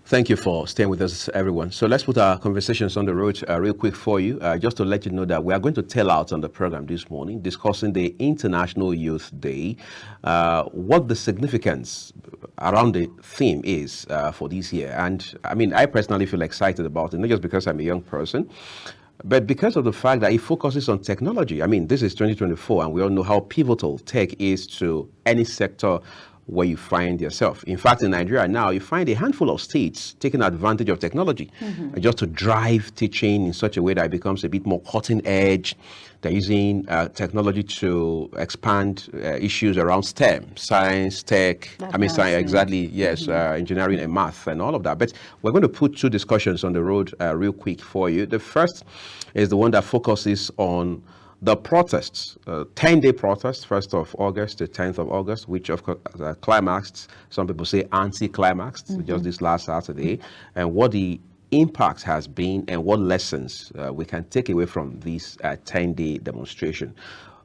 Thank you for staying with us, everyone. So let's put our conversations on the road real quick for you, just to let you know that we are going to tell out on the program this morning, discussing the International Youth Day, what the significance around the theme is for this year. And I mean, I personally feel excited about it, not just because I'm a young person, but because of the fact that it focuses on technology. I mean, this is 2024, and we all know how pivotal tech is to any sector where you find yourself. In fact, in Nigeria now, you find a handful of states taking advantage of technology just to drive teaching in such a way that it becomes a bit more cutting edge. They're using technology to expand issues around STEM, science, tech, science, exactly, yes, engineering and math and all of that. But we're going to put two discussions on the road real quick for you. The first is the one that focuses on the protests, 10-day protest, 1st of August to 10th of August, which of course climaxed, some people say anti-climaxed, just this last Saturday, and what the impact has been and what lessons we can take away from this 10-day demonstration.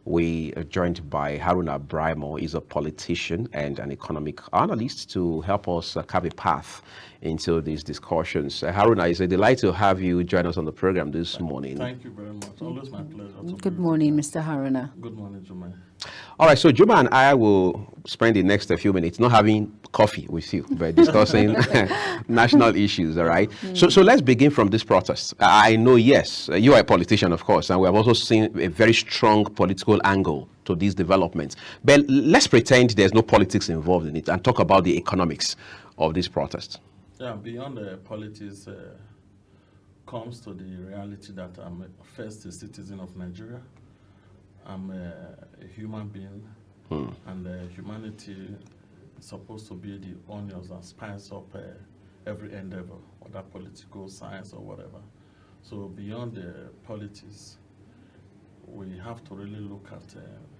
We are joined by Haruna Braimo. He's a politician and an economic analyst to help us carve a path into these discussions. Haruna, it's a delight to have you join us on the program this morning. Thank you very much. Always my pleasure. Good morning, Mr. Haruna. Good morning, Juma. All right, so Juma and I will spend the next few minutes not having coffee with you, but discussing national issues, all right? So let's begin from this protest. I know, yes, you are a politician, of course, and we have also seen a very strong political angle to these developments. But let's pretend there's no politics involved in it and talk about the economics of this protest. Yeah, beyond the politics comes to the reality that I'm first a citizen of Nigeria. I'm a human being, and humanity is supposed to be the onions that spice up every endeavor, whether political, science, or whatever. So beyond the politics, we have to really look at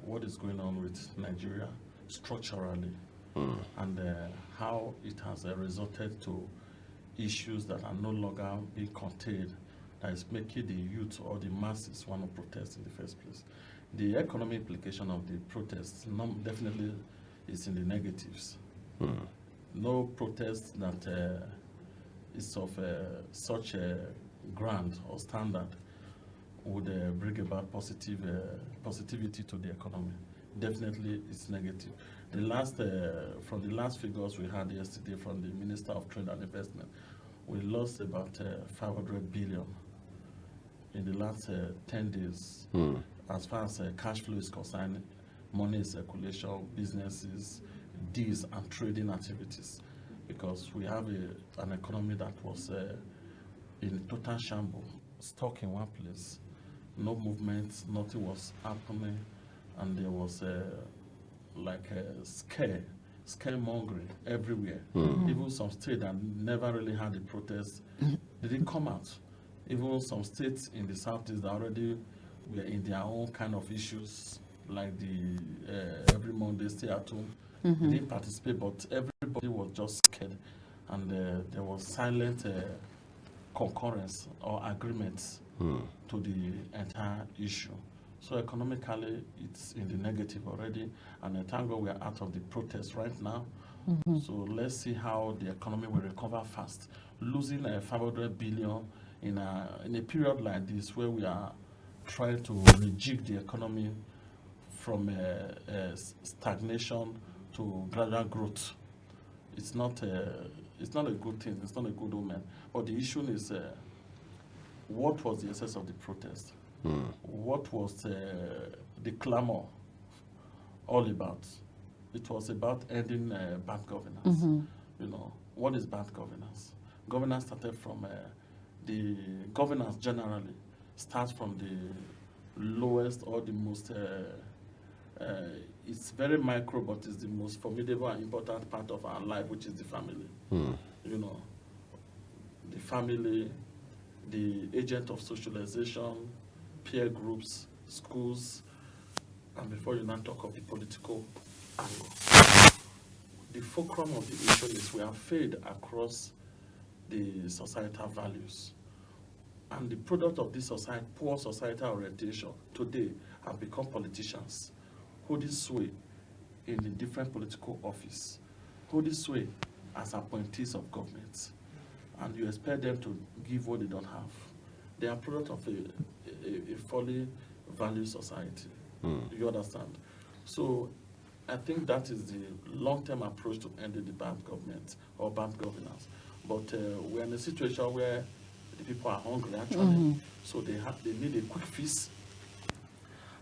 what is going on with Nigeria structurally, and how it has resulted to issues that are no longer being contained, that is making the youth or the masses want to protest in the first place. The economic implication of the protests definitely is in the negatives. No protest that is of such a grand or standard would bring about positivity to the economy. Definitely, it's negative. From the last figures we had yesterday from the Minister of Trade and Investment, we lost about 500 billion in the last 10 days. As far as cash flow is concerned, money circulation, businesses, deals, and trading activities, because we have an economy that was in total shambles, stuck in one place, no movement, nothing was happening, and there was scaremongering everywhere. Even some states that never really had a protest, they didn't come out. Even some states in the southeast that already were in their own kind of issues, like the every Monday stay at home. They didn't participate, but everybody was just scared, and there was silent concurrence or agreement to the entire issue. So economically, it's in the negative already, and thank God we are out of the protest right now. So let's see how the economy will recover fast. Losing 500 billion in a period like this, where we are trying to rejig the economy from stagnation to gradual growth, it's not a good thing. It's not a good omen. But the issue is, what was the essence of the protest? What was the clamor all about? It was about ending bad governance. You know, what is bad governance? Governance started from the governance generally starts from the lowest or the most. It's very micro, but it's the most formidable and important part of our life, which is the family. You know, the family, the agent of socialization, peer groups, schools, and before you now talk of the political angle. The fulcrum of the issue is we have failed across the societal values. And the product of this poor societal orientation today have become politicians who this way in the different political office, who this way as appointees of government. and you expect them to give what they don't have. They are product of a fully valued society. You understand? So I think that is the long-term approach to ending the bad government or bad governance. But we're in a situation where the people are hungry, actually. So they need a quick fix.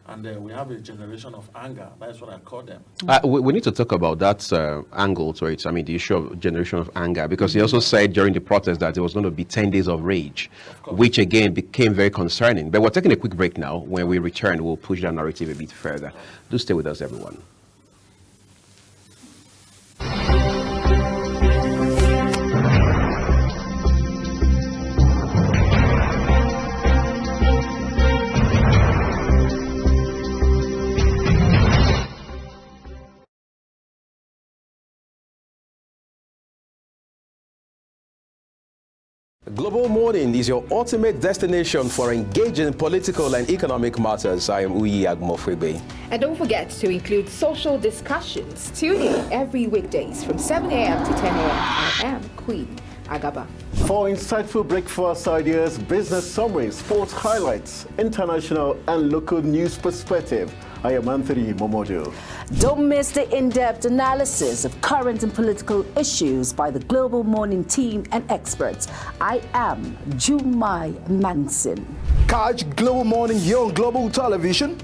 And we have a generation of anger. That's what I call them. We need to talk about that angle to it. I mean, the issue of generation of anger, because he also said during the protest that it was going to be 10 days of rage, which again became very concerning. But we're taking a quick break now. When we return, we'll push that narrative a bit further. Do stay with us, everyone. Global Morning is your ultimate destination for engaging political and economic matters. I am Uyi Agmofwebe. And don't forget to include social discussions. Tune in every weekdays from 7 a.m. to 10 a.m. I am Queen Agaba. For insightful breakfast ideas, business summaries, sports highlights, international and local news perspective, I am Anthony Momodu. Don't miss the in-depth analysis of current and political issues by the Global Morning team and experts. I am Jumai Manson. Catch Global Morning here on Global Television.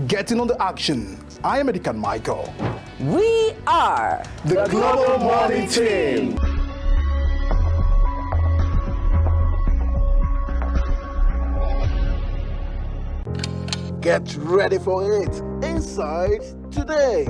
Getting on the action. I am Edikan Michael. We are the Global Morning team. Get ready for it. Inside Today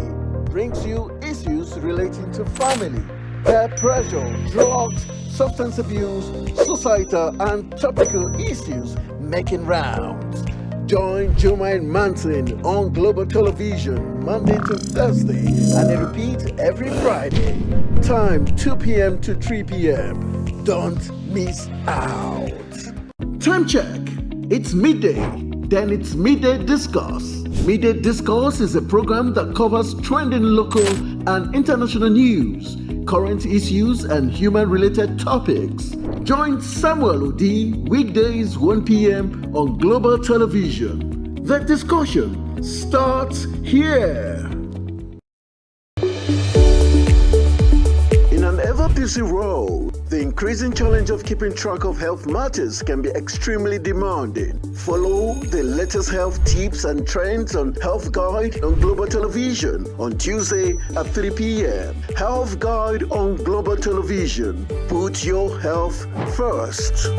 brings you issues relating to family, peer pressure, drugs, substance abuse, societal and topical issues making rounds. Join Jumain Manson on Global Television Monday to Thursday and a repeat every Friday. Time 2 p.m. to 3 p.m. Don't miss out. Time check. It's midday. Then it's Midday Discourse. Midday Discourse is a program that covers trending local and international news, current issues, and human-related topics. Join Samuel Odi weekdays 1 p.m. on Global Television. The discussion starts here. In an ever-busy world, the increasing challenge of keeping track of health matters can be extremely demanding. Follow the latest health tips and trends on Health Guide on Global Television on Tuesday at 3 p.m. Health Guide on Global Television. Put your health first.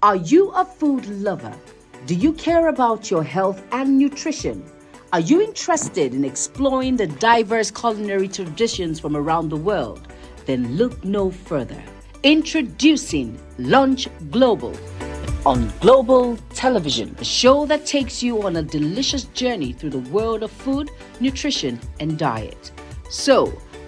Are you a food lover? Do you care about your health and nutrition? Are you interested in exploring the diverse culinary traditions from around the world? Then look no further. Introducing Lunch Global on Global Television, a show that takes you on a delicious journey through the world of food, nutrition, and diet. So,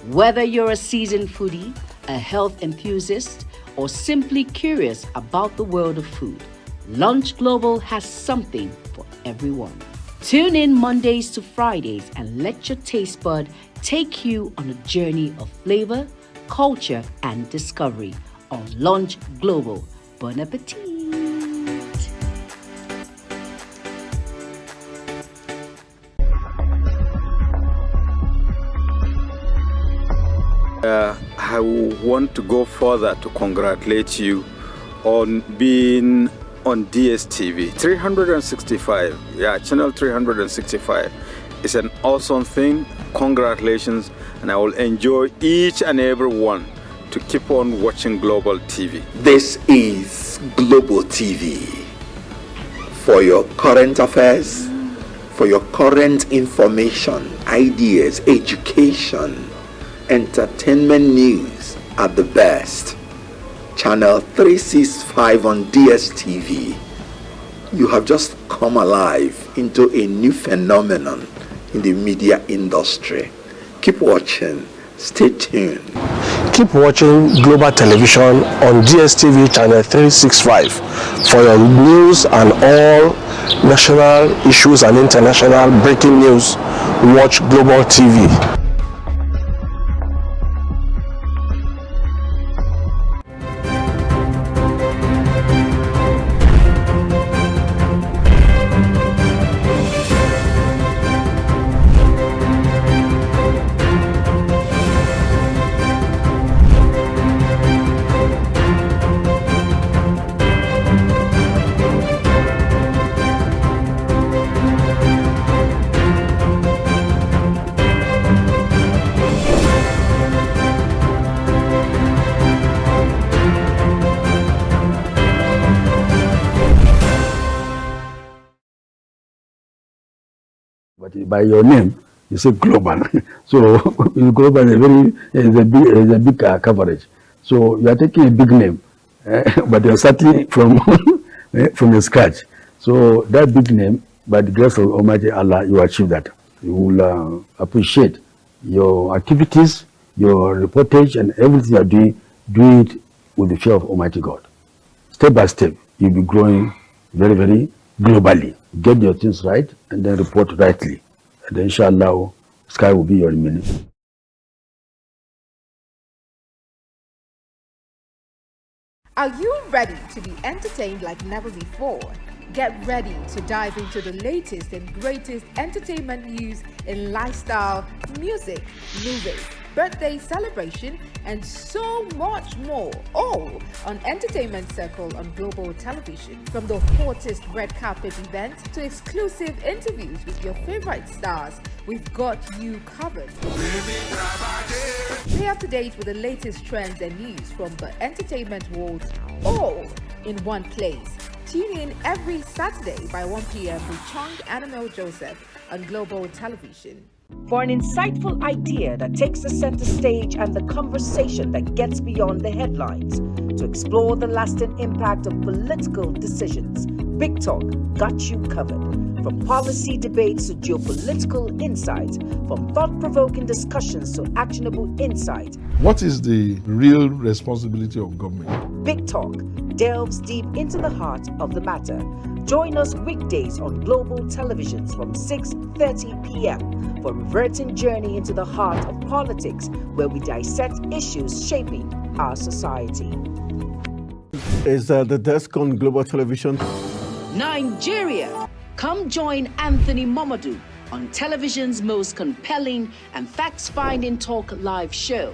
whether you're a seasoned foodie, a health enthusiast, or simply curious about the world of food, Lunch Global has something for everyone. Tune in Mondays to Fridays and let your taste bud take you on a journey of flavor, culture, and discovery on Lunch Global. Bon appetit! I want to go further to congratulate you on being on DSTV 365. Channel 365 is an awesome thing. Congratulations, and I will enjoy each and every one to keep on watching Global TV. This is Global TV. For your current affairs, for your current information, ideas, education, entertainment news at the best. Channel 365 on DSTV. You have just come alive into a new phenomenon in the media industry. Keep watching. Stay tuned. Keep watching Global Television on DSTV channel 365 for your news and all national issues and international breaking news. Watch Global TV. but by your name, you say global. So global is a big coverage. So you are taking a big name, but you're starting from the scratch. So that big name, by the grace of Almighty Allah, you achieve that. You will appreciate your activities, your reportage, and everything you are doing. Do it with the fear of Almighty God. Step by step, you'll be growing very, very globally. Get your things right and then report rightly. And then inshallah, sky will be your remaining. Are you ready to be entertained like never before? Get ready to dive into the latest and greatest entertainment news in lifestyle, music, movies, birthday celebration, and so much more, all on Entertainment Circle on Global Television. From the hottest red carpet events to exclusive interviews with your favorite stars, we've got you covered. Stay up to date with the latest trends and news from the entertainment world, all in one place. Tune in every Saturday by 1 p.m. with Chung Animal Joseph on Global Television. For an insightful idea that takes the center stage and the conversation that gets beyond the headlines, to explore the lasting impact of political decisions, Big Talk got you covered. From policy debates to geopolitical insights, from thought-provoking discussions to actionable insight. What is the real responsibility of government? Big Talk delves deep into the heart of the matter. Join us weekdays on Global Televisions from 6:30 p.m. for a reverting journey into the heart of politics, where we dissect issues shaping our society. Is the desk on Global Television? Nigeria! Come join Anthony Momodu on television's most compelling and facts-finding talk live show.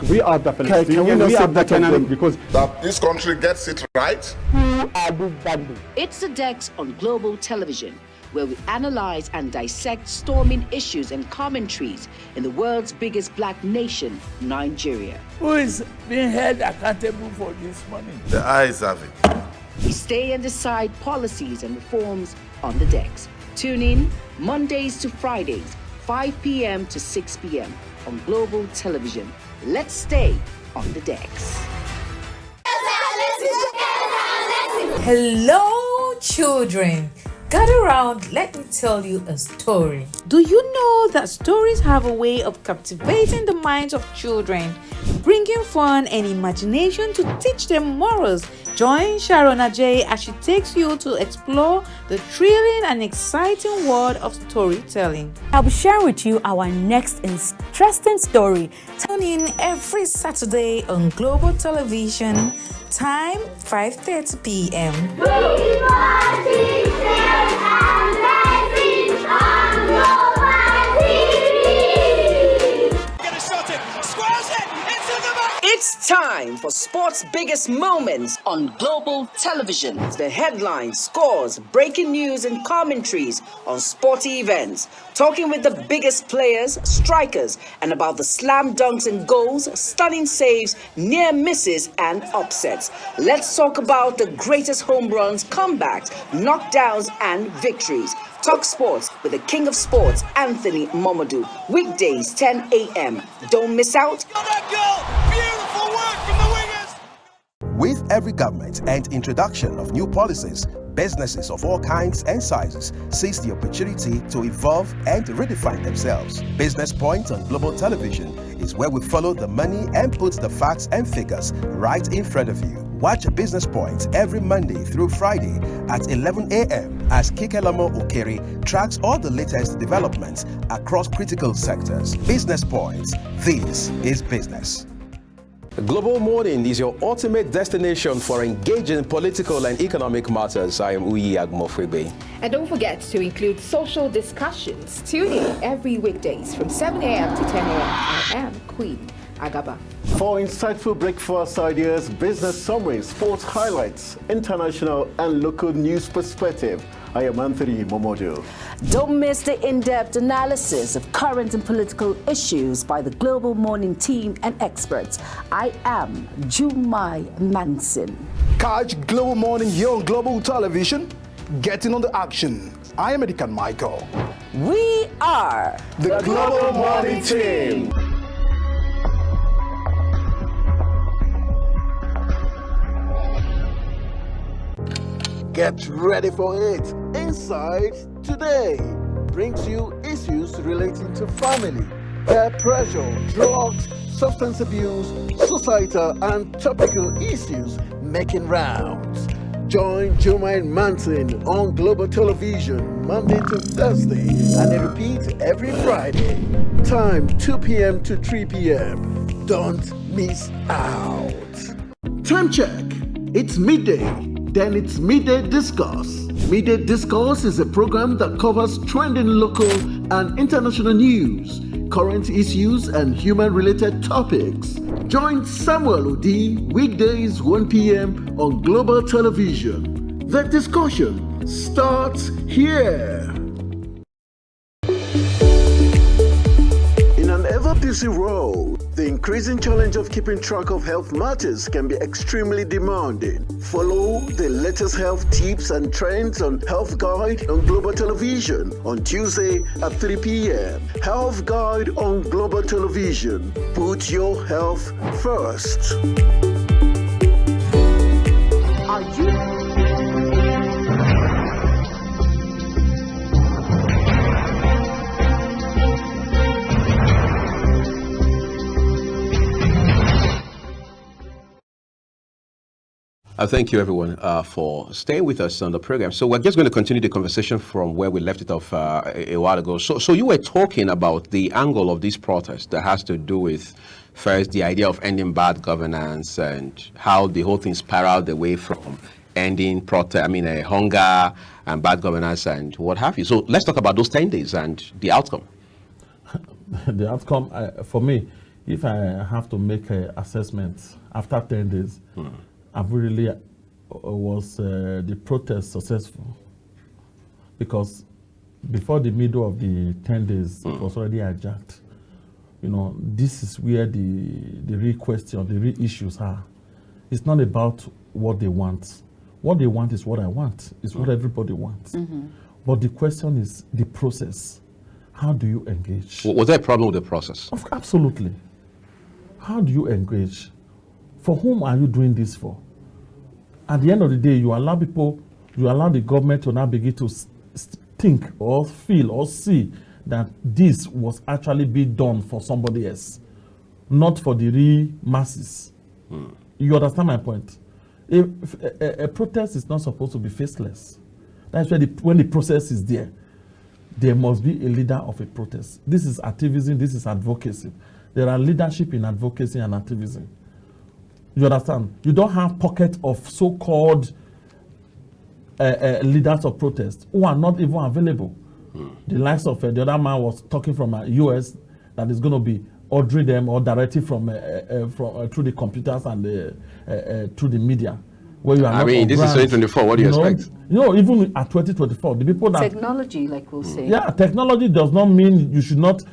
We are the Palestinians. Can we not say that again? Because that this country gets it right? who are these bandits? It's the Dex on Global Television, where we analyze and dissect storming issues and commentaries in the world's biggest black nation, Nigeria. Who is being held accountable for this money? The eyes have it. We stay and decide policies and reforms on the Dex. Tune in Mondays to Fridays, 5 p.m. to 6 p.m. on Global Television. Let's stay on the Dex. Hello, children. Gather around, let me tell you a story. Do you know that stories have a way of captivating the minds of children, bringing fun and imagination to teach them morals? Join Sharon Ajay as she takes you to explore the thrilling and exciting world of storytelling. I'll be sharing with you our next interesting story. Tune in every Saturday on Global Television, time 5:30 p.m. It's time for sports' biggest moments on Global Television. The headlines, scores, breaking news, and commentaries on sporty events. Talking with the biggest players, strikers, and about the slam dunks and goals, stunning saves, near misses, and upsets. Let's talk about the greatest home runs, comebacks, knockdowns, and victories. Talk sports with the king of sports, Anthony Momodu. Weekdays, 10 a.m. Don't miss out. With every government and introduction of new policies, businesses of all kinds and sizes seize the opportunity to evolve and redefine themselves. Business Point on Global Television is where we follow the money and put the facts and figures right in front of you. Watch Business Point every Monday through Friday at 11 a.m. as Kikelamo Okeri tracks all the latest developments across critical sectors. Business Point, this is business. Global Morning is your ultimate destination for engaging political and economic matters. I am Uyi Agmofwebe. And don't forget to include social discussions. Tune in every weekdays from 7 a.m. to 10 a.m. I am Queen Agaba. For insightful breakfast ideas, business summaries, sports highlights, international and local news perspective, I am Anthony Momodu. Don't miss the in-depth analysis of current and political issues by the Global Morning team and experts. I am Jumai Manson. Catch Global Morning here on Global Television. Getting on the action. I am Edikan Michael. We are the Global Morning Team. Get ready for it. Inside Today brings you issues relating to family, peer pressure, drugs, substance abuse, societal and topical issues making rounds. Join Jumaine Manson on Global Television Monday to Thursday and they repeat every Friday. Time 2 p.m. to 3 p.m. Don't miss out. Time check. It's midday. Then it's Midday Discourse. Midday Discourse is a program that covers trending local and international news, current issues, and human-related topics. Join Samuel Odi weekdays 1 p.m. on Global Television. The discussion starts here. In an ever-busy world, the increasing challenge of keeping track of health matters can be extremely demanding. Follow the latest health tips and trends on Health Guide on Global Television on Tuesday at 3 p.m. Health Guide on Global Television. Put your health first. Are you? Thank you, everyone, for staying with us on the program. So we're just going to continue the conversation from where we left it off a while ago. So you were talking about the angle of this protest that has to do with, first, the idea of ending bad governance and how the whole thing spiraled away from ending hunger and bad governance and what have you. So let's talk about those 10 days and the outcome. The outcome, for me, if I have to make an assessment after 10 days, I've really was the protest successful, because before the middle of the 10 days, it was already hijacked. You know, this is where the real question, the real issues are. It's not about what they want. What they want is what I want. It's what everybody wants. But the question is the process. How do you engage? Was there a problem with the process? Absolutely. How do you engage? For whom are you doing this for? At the end of the day, you allow the government to now begin to think or feel or see that this was actually being done for somebody else, not for the real masses. You understand my point? A protest is not supposed to be faceless. That's why when the process is there must be a leader of a protest. This is activism, this is advocacy. There are leadership in advocacy and activism. You understand? You don't have pocket of so-called leaders of protest who are not even available. The likes of the other man was talking from US that is going to be ordering them or directly from through the computers and through the media. Where you are this is 2024. What do you expect? Even at 2024, the people that technology, like we'll say. Yeah, technology does not mean you should not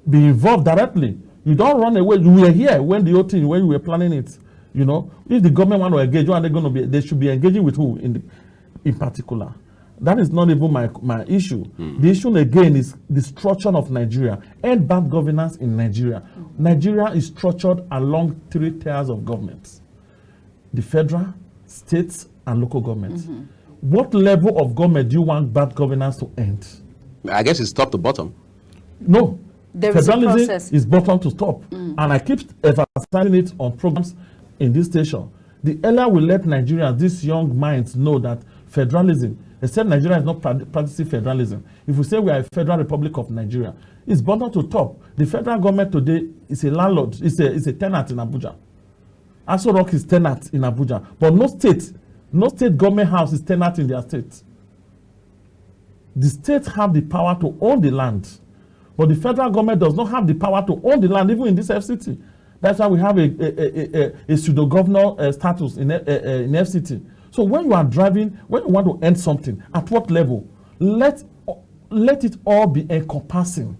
be involved directly. You don't run away. You were here when the whole thing, when you were planning it. You know, if the government want to engage, who are they going to be? They should be engaging with who in particular. That is not even my issue. The issue again is the structure of Nigeria and bad governance in Nigeria. Nigeria is structured along 3 tiers of governments: the federal, states, and local governments. What level of government do you want bad governance to end? I guess it's top to bottom. No. Federalism is bottom to top. And I keep emphasizing it on programs in this station. The earlier we let Nigerians, these young minds, know that federalism, they said Nigeria is not practicing federalism. If we say we are a federal republic of Nigeria, it's bottom to top. The federal government today is a landlord, it's a tenant in Abuja. Aso Rock is tenant in Abuja, but no state government house is tenant in their state. The states have the power to own the land, but the federal government does not have the power to own the land, even in this FCT. That's why we have a pseudo-governor status in FCT. So when you are driving, when you want to end something, at what level? Let it all be encompassing.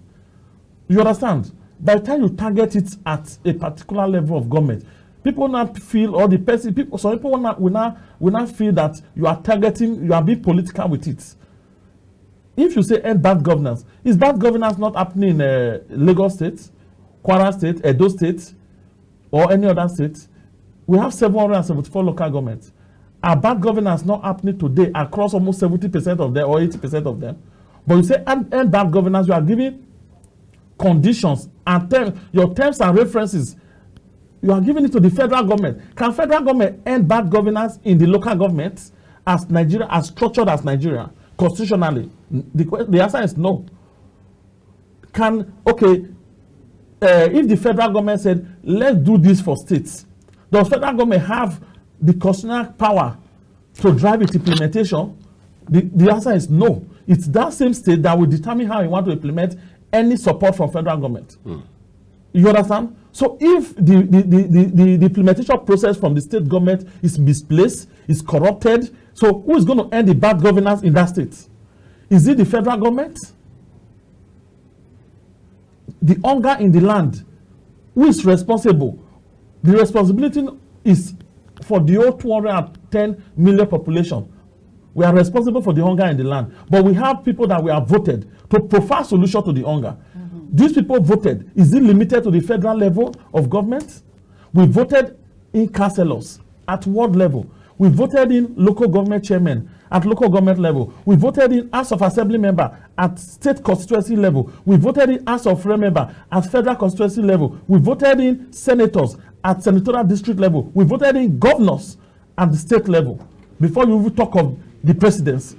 You understand? By the time you target it at a particular level of government, people not feel, or the person, some people will not feel that you are targeting, you are being political with it. if you say end bad governance, is bad governance not happening in Lagos State, Kwara State, Edo State, or any other state? We have 774 local governments. Are bad governance not happening today across almost 70% of them or 80% of them? But you say end bad governance, you are giving conditions and your terms and references. You are giving it to the federal government. Can federal government end bad governance in the local government as Nigeria, as structured as Nigeria, constitutionally? The answer is no. If the federal government said, let's do this for states, does federal government have the constitutional power to drive its implementation? The answer is no. It's that same state that will determine how you want to implement any support from federal government. You understand? So if the implementation process from the state government is misplaced, is corrupted, so who is going to end the bad governance in that state? Is it the federal government? The hunger in the land, who is responsible? The responsibility is for the whole 210 million population. We are responsible for the hunger in the land. But we have people that we have voted to provide solution to the hunger. These people voted. Is it limited to the federal level of government? We voted in councillors at ward level. We voted in local government chairmen at local government level. We voted in House of Assembly member at state constituency level. We voted in House of Rep member at federal constituency level. We voted in senators at senatorial district level. We voted in governors at the state level. Before you even talk of the presidency.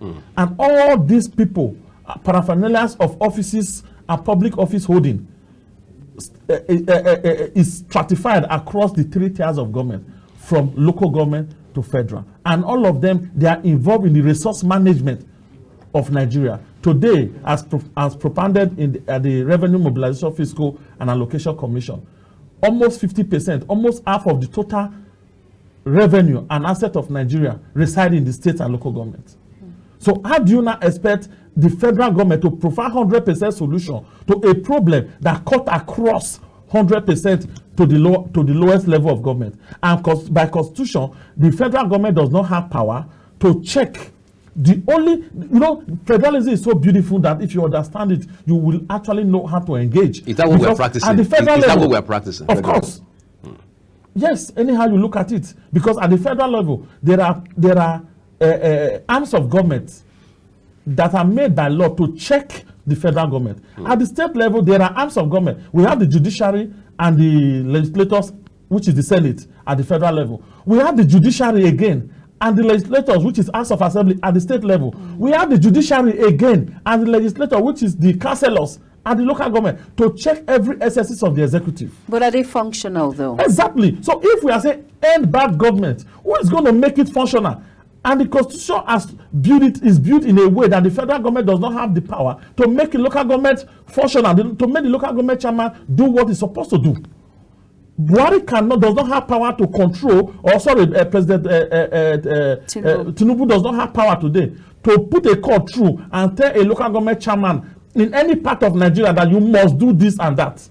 And all these people, paraphernalias of offices and public office holding, is stratified across the 3 tiers of government, from local government to federal. And all of them, they are involved in the resource management of Nigeria. Today, as propounded in the Revenue Mobilization Fiscal and Allocation Commission, almost 50%, almost half of the total revenue and asset of Nigeria reside in the states and local governments. So how do you now expect the federal government to provide 100% solution to a problem that cut across 100% to the lowest level of government? And by constitution, the federal government does not have power to check. The only, federalism is so beautiful that if you understand it, you will actually know how to engage. Is that what we're practicing? At the federal level, that what we're practicing? Of course. Yes, anyhow you look at it. Because at the federal level, there are arms of government that are made by law to check the federal government. At the state level, there are arms of government. We have the judiciary and the legislators, which is the Senate at the federal level. We have the judiciary again and the legislators, which is House of Assembly at the state level. We have the judiciary again and the legislator, which is the councillors at the local government, to check every excesses of the executive. But are they functional though? Exactly. So if we are saying end bad government, who is going to make it functional? And the constitution is built in a way that the federal government does not have the power to make the local government functional, to make the local government chairman do what he's supposed to do. Buhari does not have power to control, President Tinubu does not have power today to put a court through and tell a local government chairman in any part of Nigeria that you must do this and that.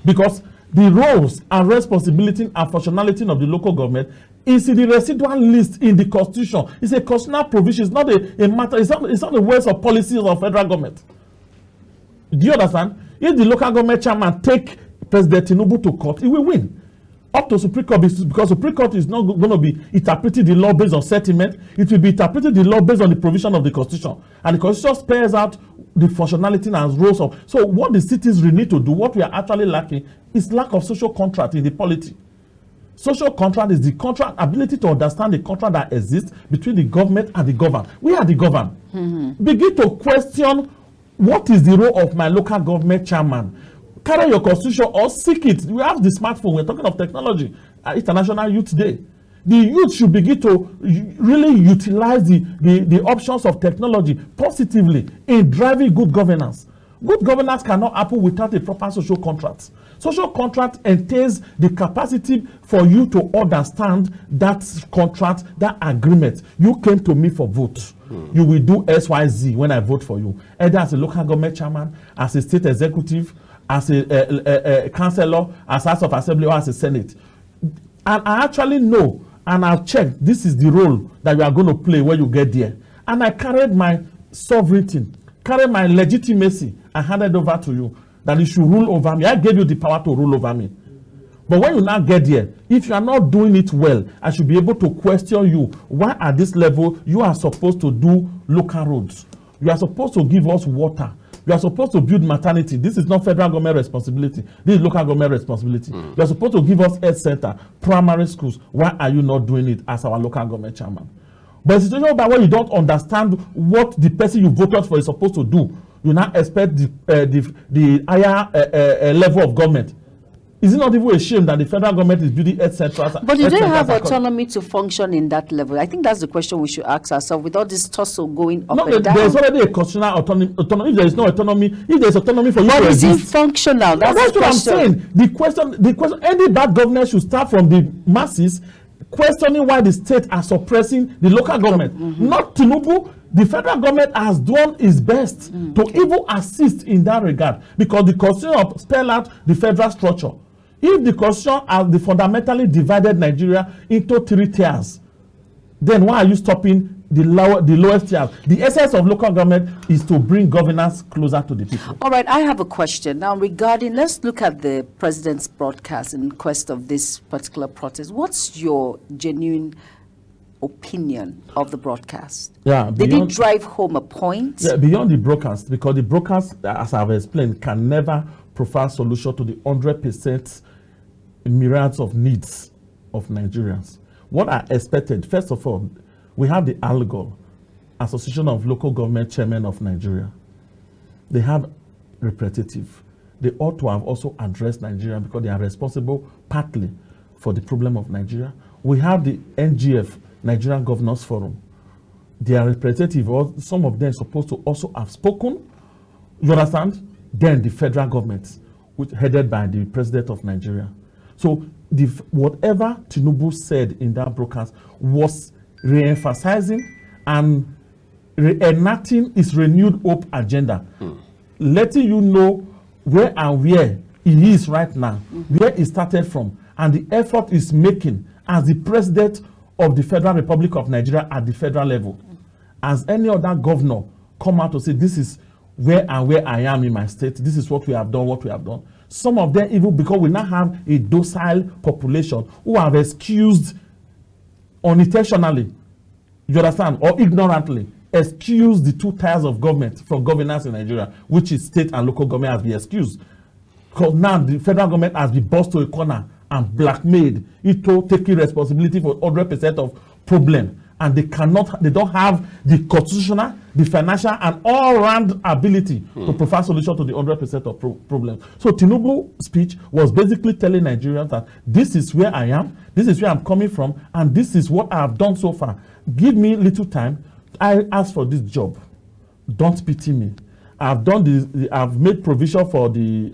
Because the roles and responsibility and functionality of the local government is in the residual list in the constitution. It's a constitutional provision. It's not a matter. It's not the ways of policies of federal government. Do you understand? If the local government chairman take President Tinubu to court, he will win. Up to Supreme Court, because Supreme Court is not going to be interpreting the law based on sentiment. It will be interpreting the law based on the provision of the constitution. And the constitution spells out the functionality and roles of. So what the cities really need to do, what we are actually lacking, is lack of social contract in the polity. Social contract is the contract ability to understand the contract that exists between the government and the governed. We are the governed. Begin to question, what is the role of my local government chairman? Carry your constitution or seek it. We have the smartphone. We're talking of technology. International Youth Day. The youth should begin to really utilize the options of technology positively in driving good governance. Good governance cannot happen without a proper social contract. Social contract entails the capacity for you to understand that contract, that agreement. You came to me for vote. You will do XYZ when I vote for you. Either as a local government chairman, as a state executive, as a councillor, as House of Assembly, or as a Senate. And I actually know, and I've checked, this is the role that you are going to play when you get there. And I carried my sovereignty, carry my legitimacy, and hand it over to you, that you should rule over me. I gave you the power to rule over me. But when you now get there, if you are not doing it well, I should be able to question you. Why at this level you are supposed to do local roads? You are supposed to give us water. You are supposed to build maternity. This is not federal government responsibility. This is local government responsibility. You are supposed to give us health center, primary schools. Why are you not doing it as our local government chairman? But it's a situation about when you don't understand what the person you voted for is supposed to do, you now expect the higher level of government. Is it not even a shame that the federal government is building health centers? But do they have autonomy to function in that level? I think that's the question we should ask ourselves with all this tussle going up and down. There's already a constitutional autonomy. If there is no autonomy, if there is autonomy for you to exist, is it functional? That's what I'm saying. The question, any bad governance should start from the masses questioning why the state are suppressing the local government. Not Tinubu. The federal government has done its best to even assist in that regard, because the constitution spell out the federal structure. If the constitution has fundamentally divided Nigeria into 3 tiers, then why are you stopping the lowest tiers? The essence of local government is to bring governance closer to the people. All right, I have a question now regarding, let's look at the president's broadcast in quest of this particular protest. What's your genuine opinion of the broadcast? Yeah, did it drive home a point? Yeah, beyond the broadcast, because the broadcast, as I've explained, can never provide solution to the 100% myriads of needs of Nigerians. What I expected, first of all, we have the ALGO, Association of Local Government Chairmen of Nigeria. They have representative. They ought to have also addressed Nigeria because they are responsible partly for the problem of Nigeria. We have the NGF, Nigerian Governors Forum. Their representative, or some of them, supposed to also have spoken. You understand? Then the federal government, which headed by the president of Nigeria. So whatever Tinubu said in that broadcast was re-emphasizing and re-enacting his renewed hope agenda, letting you know where he is right now, where he started from, and the effort he's making as the president of the Federal Republic of Nigeria at the federal level. As any other governor come out to say, this is where I am in my state, this is what we have done, Some of them, even because we now have a docile population who have excused unintentionally, you understand, or ignorantly, excused the 2 tiers of government from governance in Nigeria, which is state and local government has been excused. Because now the federal government has been bussed to a corner and blackmailed into taking responsibility for 100% of problem. And they don't have the constitutional, the financial, and all-round ability to provide solution to the 100% of problems. So Tinubu's speech was basically telling Nigerians that this is where I am, this is where I'm coming from, and this is what I have done so far. Give me little time. I asked for this job. Don't pity me. I've done this. I've made provision for the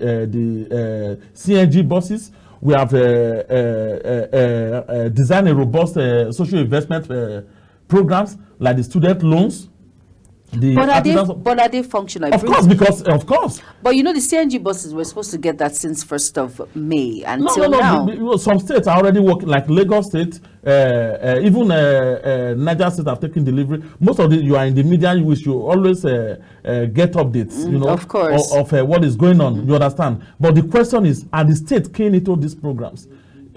CNG buses. We have designed a robust social investment programs like the student loans. But are they functional? Of course. But you know, the CNG buses were supposed to get that since 1st of May until now. Some states are already working, like Lagos State, even Niger State have taken delivery. Most of you are in the media, which you always get updates, you know, of course, of what is going on. You understand? But the question is, are the states keen into these programs?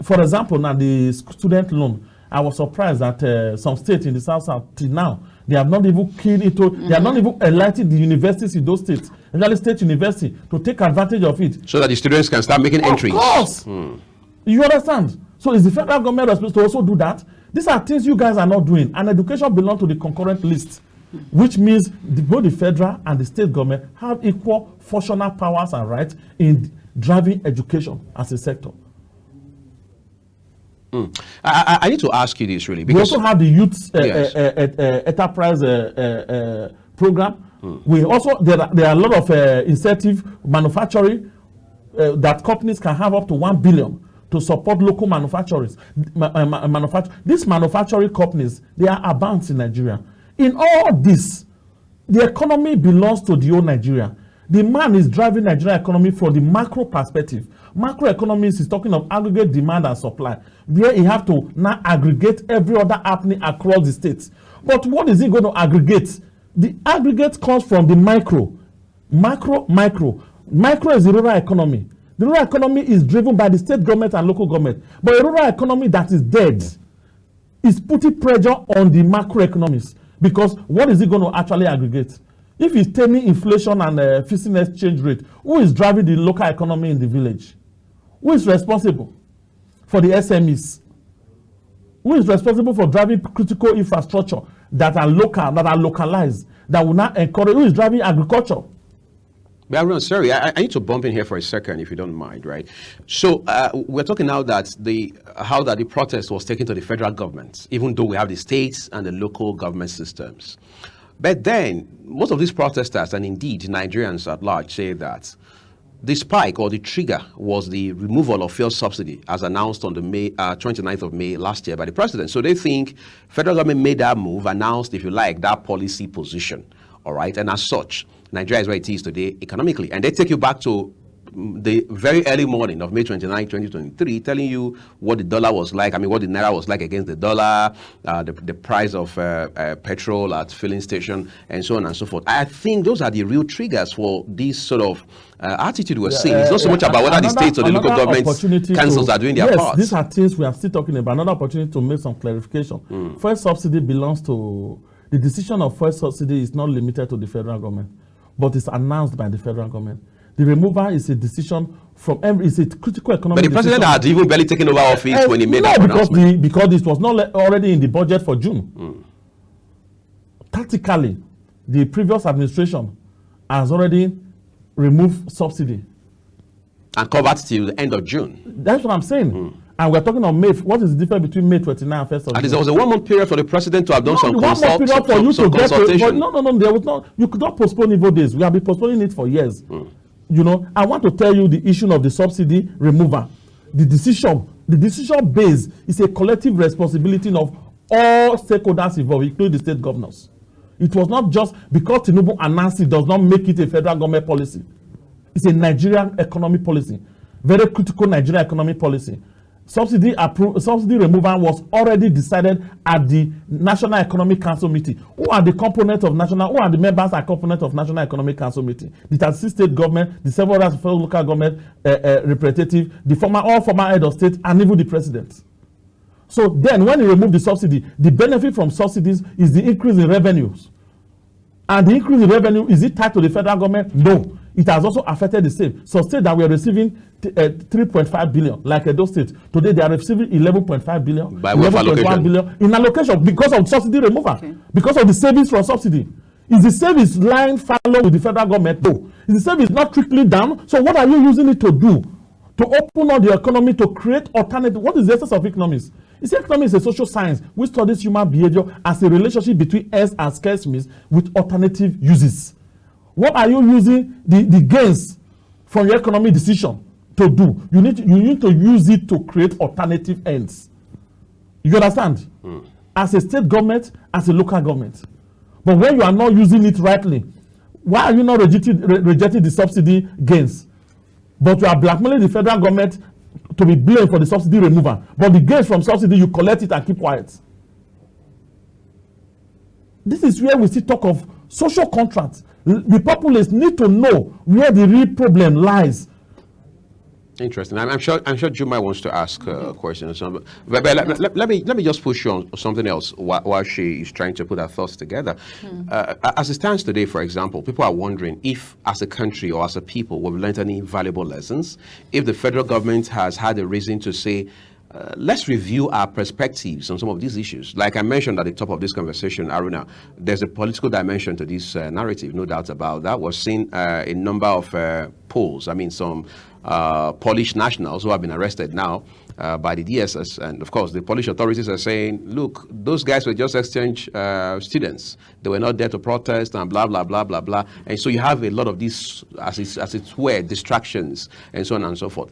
For example, now the student loan. I was surprised that some states in the South till now, they have not even keen into, they have not even enlightened the universities in those states, especially state university, to take advantage of it. So that the students can start making entries. Of course. You understand? So is the federal government supposed to also do that? These are things you guys are not doing. And education belongs to the concurrent list, which means both the federal and the state government have equal functional powers and rights in driving education as a sector. I need to ask you this really, because we also have the youth enterprise program. We also there are a lot of incentive manufacturing that companies can have up to 1 billion to support local manufacturers. These manufacturing companies, they are abound in Nigeria. In all this, the economy belongs to the whole Nigeria. The man is driving Nigerian economy from the macro perspective. Macroeconomics is talking of aggregate demand and supply, where you have to now aggregate every other happening across the states. But what is he going to aggregate The aggregate comes from the micro. Micro is the rural economy. The rural economy is driven by the state government and local government. But a rural economy that is dead is putting pressure on the macroeconomies, because what is it going to actually aggregate? If it's taming inflation and fixing exchange rate, who is driving the local economy in the village? Who is responsible for the SMEs? Who is responsible for driving critical infrastructure that are local, that are localized, that will not encourage? Who is driving agriculture? But sorry, I need to bump in here for a second, if you don't mind, right? So we're talking now that how the protest was taken to the federal government, even though we have the states and the local government systems. But then most of these protesters, and indeed Nigerians at large, say that the spike or the trigger was the removal of fuel subsidy as announced on the 29th of May last year by the president. So they think federal government made that move, announced, if you like, that policy position. All right. And as such, Nigeria is where it is today economically. And they take you back to the very early morning of May 29, 2023, telling you what the dollar was like. I mean, what the naira was like against the dollar, the price of petrol at filling station, and so on and so forth. I think those are the real triggers for this sort of attitude we're seeing. It's not so much about whether the states or the local governments, councils are doing their part. These are things we are still talking about. Another opportunity to make some clarification. First subsidy belongs to, the decision of first subsidy is not limited to the federal government, but it's announced by the federal government. The removal is a decision from it's a critical economic. But the president had even barely taken over office when he made that announcement. Because it was not already in the budget for June. Tactically, the previous administration has already removed subsidy and covered till the end of June. That's what I'm saying. And we're talking on May. What is the difference between May 29 and 1st of June? And there was a 1 month period for the president to have done some consultation. No, there was not. You could not postpone it for days. We have been postponing it for years. You know, I want to tell you the issue of the subsidy removal. The decision base is a collective responsibility of all stakeholders involved, including the state governors. It was not just because Tinubu announced it does not make it a federal government policy. It's a Nigerian economic policy, very critical Nigerian economic policy. Subsidy removal was already decided at the National Economic Council meeting. Who are the members and components of National Economic Council meeting? The 36 state government, the several local government representative, all former head of state, and even the president. So then when you remove the subsidy, the benefit from subsidies is the increase in revenues. And the increase in revenue, is it tied to the federal government? No. It has also affected the state. So states that we are receiving 3.5 billion, like Edo State, today they are receiving 11.5 billion, 11.1 billion in allocation because of subsidy removal, because of the savings from subsidy. Is the savings line follow with the federal government? No. Is the savings not trickling down? So what are you using it to do? To open up the economy, to create alternative. What is the essence of economics? Economics is a social science which studies human behavior as a relationship between S and scarce means with alternative uses. What are you using the gains from your economic decision to do? You need to use it to create alternative ends. You understand? As a state government, as a local government. But when you are not using it rightly, why are you not rejecting the subsidy gains? But you are blackmailing the federal government to be blamed for the subsidy removal. But the gains from subsidy, you collect it and keep quiet. This is where we still talk of social contracts. The populace need to know where the real problem lies. Interesting. I'm sure Juma wants to ask a question or something. But let me just push you on something else while she is trying to put her thoughts together. As it stands today, for example, people are wondering if, as a country or as a people, we've learned any valuable lessons. If the federal government has had a reason to say, let's review our perspectives on some of these issues. Like I mentioned at the top of this conversation, Aruna, there's a political dimension to this narrative, no doubt about that. We're seeing a number of polls. I mean, some Polish nationals who have been arrested now by the DSS. And of course, the Polish authorities are saying, look, those guys were just exchange students. They were not there to protest and blah, blah, blah, blah, blah. And so you have a lot of these, as it were, distractions and so on and so forth.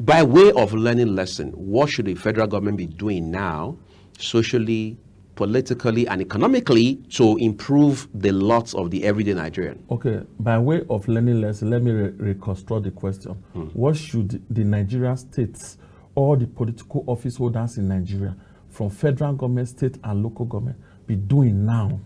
By way of learning lesson, what should the federal government be doing now, socially, politically, and economically, to improve the lots of the everyday Nigerian? Okay, by way of learning lesson, let me reconstruct the question. What should the Nigerian states, all the political office holders in Nigeria, from federal government, state, and local government, be doing now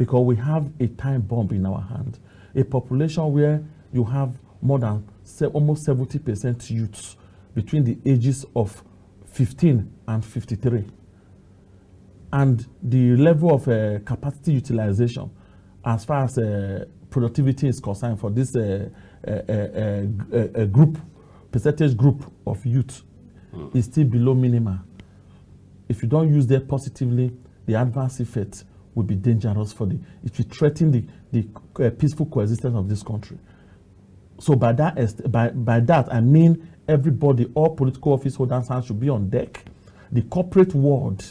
because we have a time bomb in our hand. A population where you have more than almost 70% youths between the ages of 15 and 53. And the level of capacity utilization as far as productivity is concerned for this percentage group of youth is still below minimal. If you don't use that positively, the adverse effect will be dangerous for it will threaten the peaceful coexistence of this country. So by that I mean everybody, all political office holders should be on deck. The corporate world,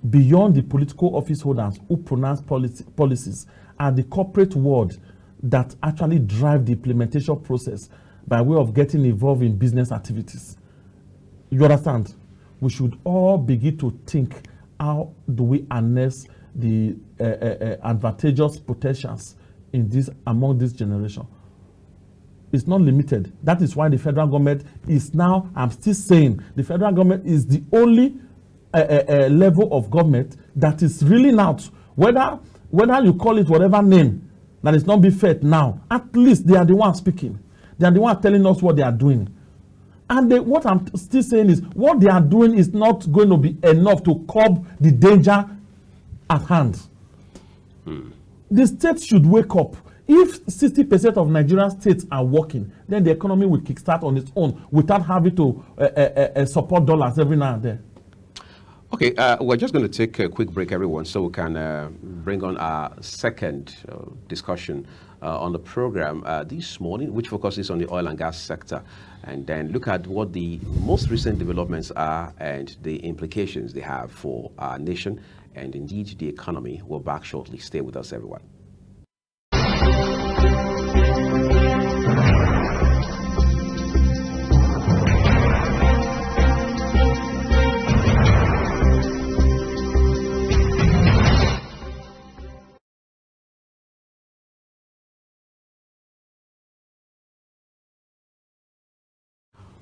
beyond the political office holders who pronounce policies, and the corporate world that actually drive the implementation process by way of getting involved in business activities. You understand? We should all begin to think, how do we harness the advantageous potentials in among this generation? It's not limited. That is why the federal government is now, I'm still saying, the federal government is the only level of government that is reeling out, whether you call it whatever name, that is not be fed now. At least they are the ones speaking. They are the ones telling us what they are doing. And what I'm still saying is, what they are doing is not going to be enough to curb the danger at hand. The state should wake up. If 60% of Nigerian states are working, then the economy will kickstart on its own without having to support dollars every now and then. Okay, we're just going to take a quick break, everyone, so we can bring on our second discussion on the program this morning, which focuses on the oil and gas sector, and then look at what the most recent developments are and the implications they have for our nation and indeed the economy. We're back shortly. Stay with us, everyone.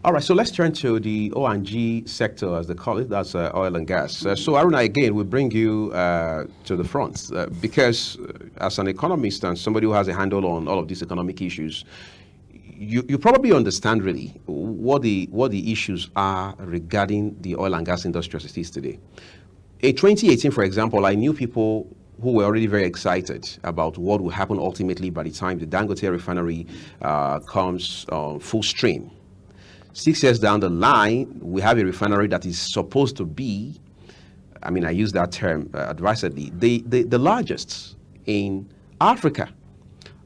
All right, so let's turn to the O&G sector, as they call it. That's oil and gas. So Aruna, again, we bring you to the front because as an economist and somebody who has a handle on all of these economic issues, you probably understand really what the issues are regarding the oil and gas industry as it is today. In 2018, for example, I knew people who were already very excited about what will happen ultimately by the time the Dangote refinery comes full stream. 6 years down the line, we have a refinery that is supposed to be, I mean, I use that term advisedly, the largest in Africa.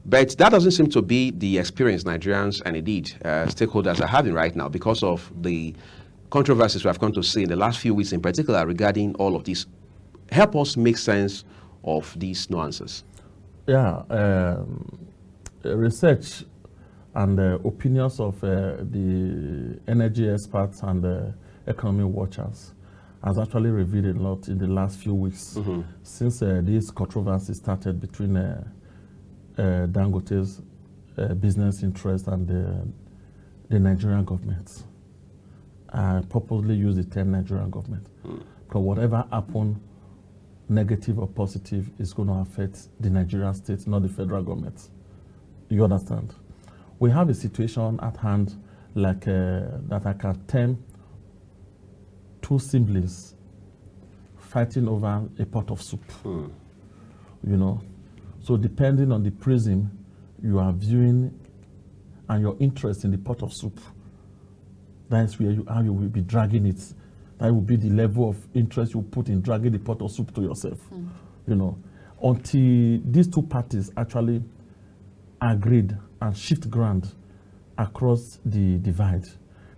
But that doesn't seem to be the experience Nigerians and indeed stakeholders are having right now because of the controversies we have come to see in the last few weeks in particular regarding all of this. Help us make sense of these nuances. Yeah, research and opinions of the energy experts and the economy watchers has actually revealed a lot in the last few weeks since this controversy started between Dangote's business interest and the Nigerian government. I purposely use the term Nigerian government because whatever happened, negative or positive, is going to affect the Nigerian state, not the federal government. You understand? We have a situation at hand like that I can term two siblings fighting over a pot of soup. You know, so depending on the prism you are viewing and your interest in the pot of soup, that's where how you will be dragging it. That will be the level of interest you put in dragging the pot of soup to yourself. You know, until these two parties actually agreed and shift ground across the divide,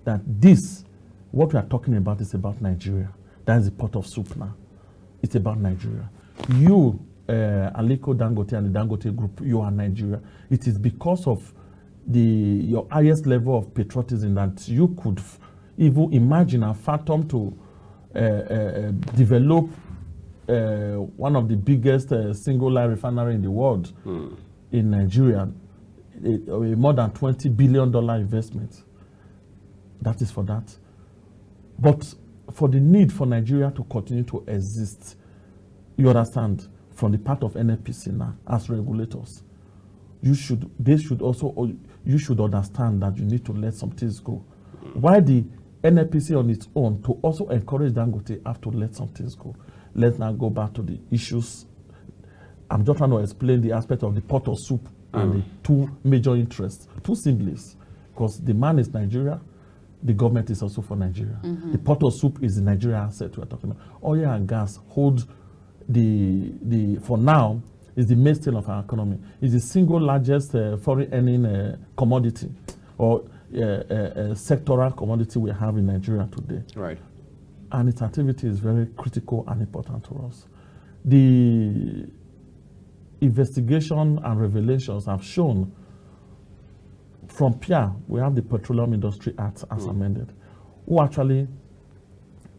that this, what we are talking about, is about Nigeria. That is the pot of soup now. It's about Nigeria. You, Aliko Dangote and the Dangote Group, you are Nigeria. It is because of your highest level of patriotism that you could even imagine and fathom to develop one of the biggest single line refinery in the world in Nigeria, a more than $20 billion investment. That is for that. But for the need for Nigeria to continue to exist, you understand, from the part of NNPC now as regulators. You should understand that you need to let some things go. Why the NNPC on its own to also encourage Dangote have to let some things go. Let's now go back to the issues. I'm just trying to explain the aspect of the pot of soup and the two major interests, two symbols, because the man is Nigeria, the government is also for Nigeria. The pot of soup is the Nigeria asset we're talking about. Oil and gas hold for now, is the mainstay of our economy. It's the single largest foreign earning commodity or sectoral commodity we have in Nigeria today. Right. And its activity is very critical and important to us. The investigation and revelations have shown from PIA, we have the Petroleum Industry Act as amended, who actually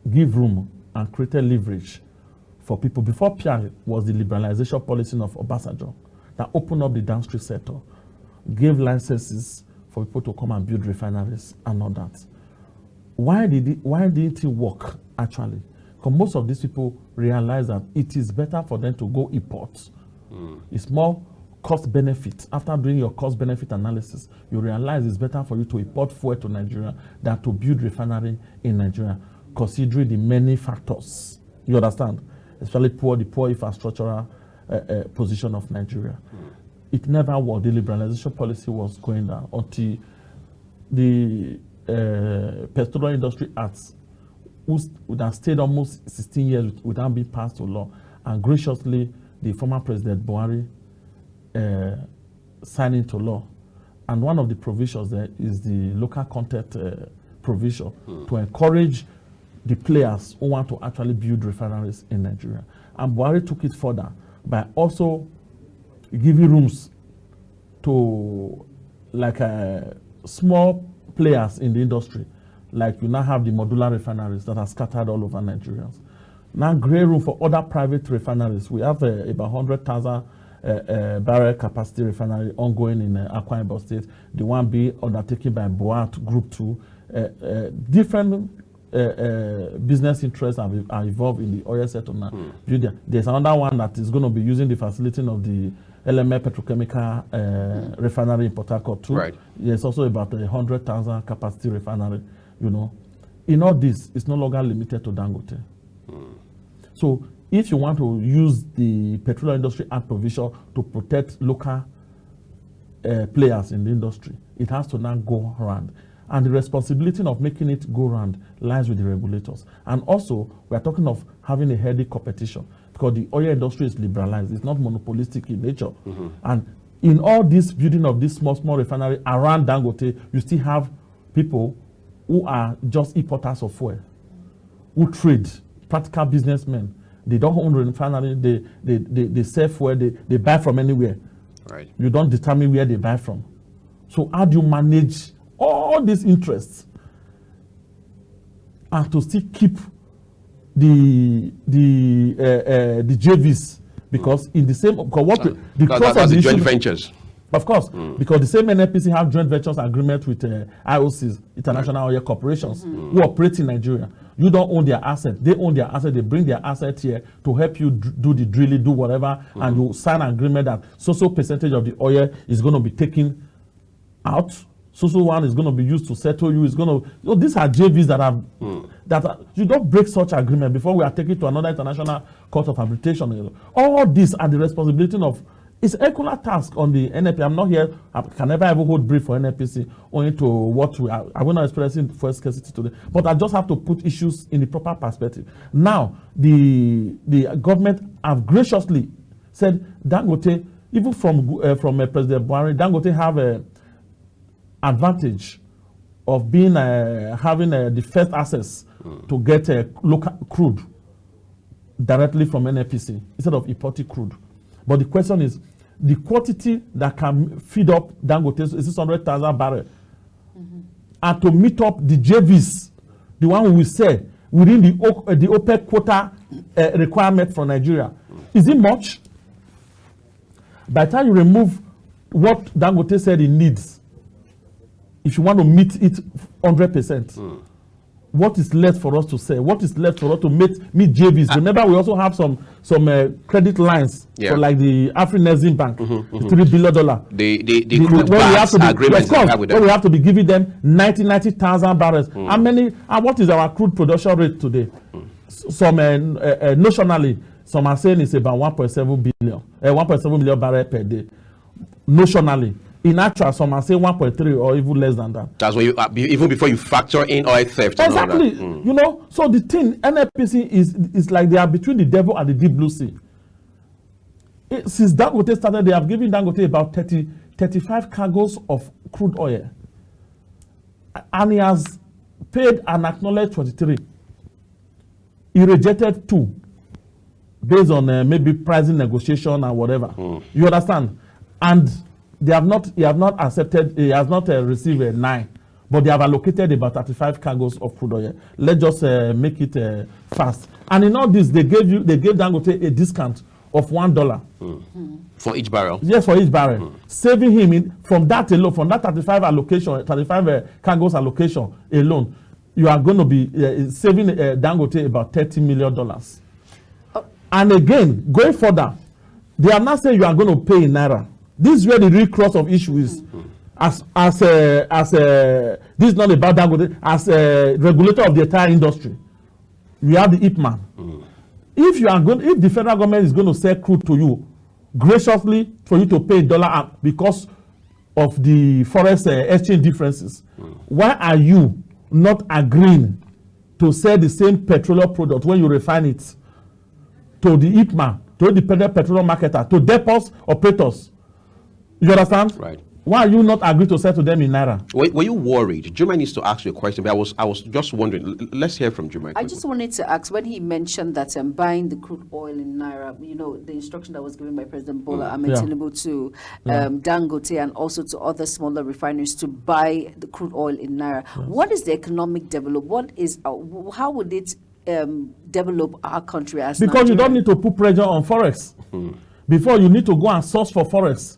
give room and created leverage for people. Before PIA was the liberalization policy of Obasanjo that opened up the downstream sector, gave licenses for people to come and build refineries and all that. Why didn't it work actually? Because most of these people realize that it is better for them to go import. It's more cost benefit. After doing your cost benefit analysis, you realize it's better for you to import fuel to Nigeria than to build refinery in Nigeria, considering the many factors. You understand? Especially the poor infrastructural position of Nigeria. It never worked. The liberalization policy was going down until the Petroleum Industry Act, that stayed almost 16 years without being passed to law, and graciously the former President Buhari signed into law. And one of the provisions there is the local content provision to encourage the players who want to actually build refineries in Nigeria. And Buhari took it further by also giving rooms to small players in the industry. Like you now have the modular refineries that are scattered all over Nigeria. Now great room for other private refineries. We have about 100,000 barrel capacity refinery ongoing in Akwa Ibom State. The one being undertaken by Boat Group 2. Different business interests are involved in the oil sector now. There's another one that is going to be using the facility of the LMA Petrochemical refinery in Port Harcourt too. Right. There's also about 100,000 capacity refinery. In all this, it's no longer limited to Dangote. So if you want to use the Petroleum Industry Act provision to protect local players in the industry, it has to now go around. And the responsibility of making it go around lies with the regulators. And also, we are talking of having a healthy competition because the oil industry is liberalized. It's not monopolistic in nature. And in all this building of this small refinery around Dangote, you still have people who are just importers of fuel, who trade, practical businessmen. They don't own refinery, they sell fuel, they buy from anywhere. Right. You don't determine where they buy from. So how do you manage all these interests and to still keep the JVs? Because in the same, the joint ventures. Of course, because the same NNPC have joint ventures agreement with IOCs, International Oil Corporations, who operate in Nigeria. You don't own their asset. They own their asset. They bring their asset here to help you do the drilling, do whatever, and you sign an agreement that so percentage of the oil is going to be taken out. So one is going to be used to settle you. Is going to. These are JVs that you don't break such agreement before we are taken to another international court of arbitration. All these are the responsibility of. It's an equal task on the NNPC. I'm not here. I can never ever hold brief for NNPC only to what we are. I will not express in for scarcity today. But I just have to put issues in the proper perspective. Now, the government have graciously said Dangote, even from President Buhari, Dangote have an advantage of being having the first access to get local crude directly from NNPC instead of importing crude. But the question is, the quantity that can feed up Dangote is 600,000 barrels. And to meet up the JVs, the one we say within the OPEC quota requirement for Nigeria, is it much? By the time you remove what Dangote said he needs, if you want to meet it 100%, what is left for us to sell? What is left for us to meet JVs? Remember, we also have some credit lines for like the Afrexim Bank, $3 billion. The crude banks agreements. Of course, when we have to be giving them 90,000 barrels. How many? And what is our crude production rate today? Some notionally, some are saying it's about 1.7 million barrels per day. Notionally. In actual, some are saying 1.3 or even less than that. That's when you even before you factor in oil theft. Exactly. You know, so the thing NNPC is like they are between the devil and the deep blue sea. Since Dangote started, they have given Dangote about 35 cargoes of crude oil, and he has paid and acknowledged 23. He rejected 2 based on maybe pricing negotiation or whatever. You understand? And he has not accepted, he has not received 9, but they have allocated about 35 cargoes of crude oil. Let's just make it fast. And in all this, they gave Dangote a discount of $1 for each barrel. Yes, for each barrel, saving him from that alone, from that 35 allocation, 35 cargoes allocation alone. You are going to be saving Dangote about $30 million. And again, going further, they are not saying you are going to pay in naira. This is where the real cross of issue is. This is not about Dangote, as a regulator of the entire industry. We have the IPMAN. If the federal government is going to sell crude to you graciously for you to pay $1 because of the forex exchange differences, why are you not agreeing to sell the same petroleum product when you refine it to the IPMAN, to independent petroleum marketer, to depots operators? You understand? Right. Why are you not agree to sell to them in naira? Were you worried? Juma needs to ask you a question, but I was just wondering. Let's hear from Juma. I just wanted to ask, when he mentioned that buying the crude oil in naira, you know, the instruction that was given by President Bola Ahmed Tinubu to Dangote and also to other smaller refineries to buy the crude oil in naira. Yes. What is the economic development? What is how would it develop our country as because Nigeria? You don't need to put pressure on forex. Before you need to go and source for forex.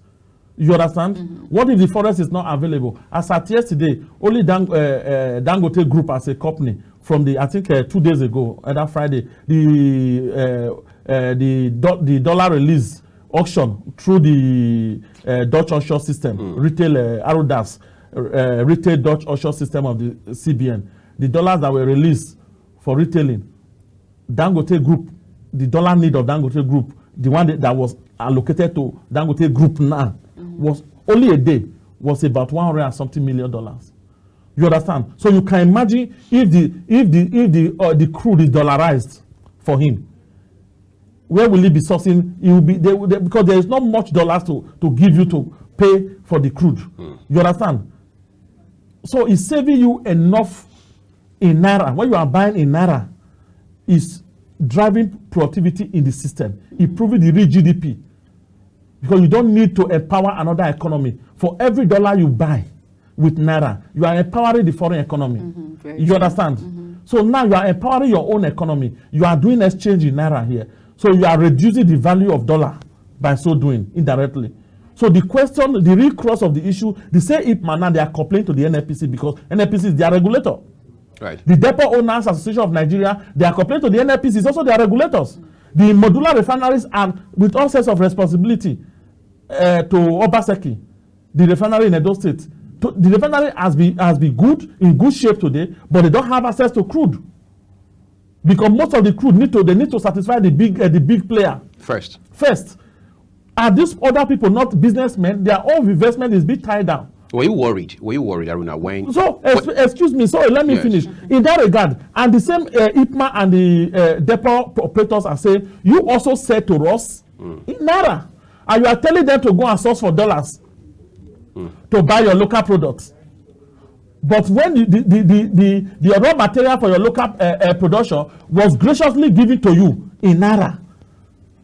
You understand? What if the forest is not available? As at yesterday, only Dangote Group as a company from I think 2 days ago, either Friday, the dollar release auction through the Dutch offshore system, retail Arodas, retail Dutch offshore system of the CBN. The dollars that were released for retailing, Dangote Group, the dollar need of Dangote Group, the one that was allocated to Dangote Group now, was only a day was about $100 and something million. You understand? So you can imagine if the crude is dollarized for him, where will he be sourcing? He will be because there is not much dollars to give you to pay for the crude. You understand? So it's saving you enough in naira. When you are buying in naira, it's driving productivity in the system, improving the real GDP. Because you don't need to empower another economy. For every dollar you buy with naira, you are empowering the foreign economy. You understand? So now you are empowering your own economy. You are doing exchange in naira here. So you are reducing the value of dollar by so doing indirectly. So the question, the real cross of the issue, they say IPMAN now they are complaining to the NNPC because NNPC is their regulator. Right. The Depot Owners Association of Nigeria, they are complaining to the NNPC, is also their regulators. The modular refineries are with all sorts of responsibility to Obaseki, the refinery in Edo State. The refinery has been good, in good shape today, but they don't have access to crude. Because most of the crude they need to satisfy the big player first. Are these other people not businessmen? Their own investment is being tied down. Were you worried, Aruna, when... So, excuse me, sorry, let me finish. In that regard, and the same IPMA and the depot operators are saying, you also said to us, in naira, and you are telling them to go and source for dollars to buy your local products. But when the raw material for your local production was graciously given to you in naira.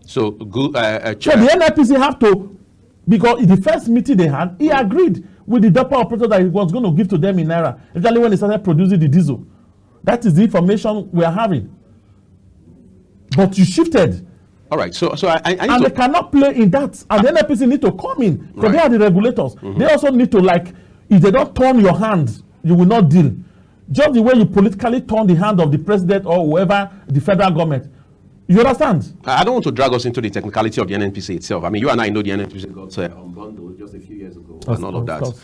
So, good. So the NNPC have to, because in the first meeting they had, he agreed with the depot operator that he was going to give to them in naira, especially when they started producing the diesel. That is the information we are having. But you shifted. All right, so I and they cannot play in that. And the NNPC need to come in, because they are the regulators. They also need to, like, if they don't turn your hand, you will not deal. just the way you politically turn the hand of the president or whoever, the federal government. You understand? I don't want to drag us into the technicality of the NNPC itself. I mean, you and I know the NNPC got unbundled just a few years ago and all of that.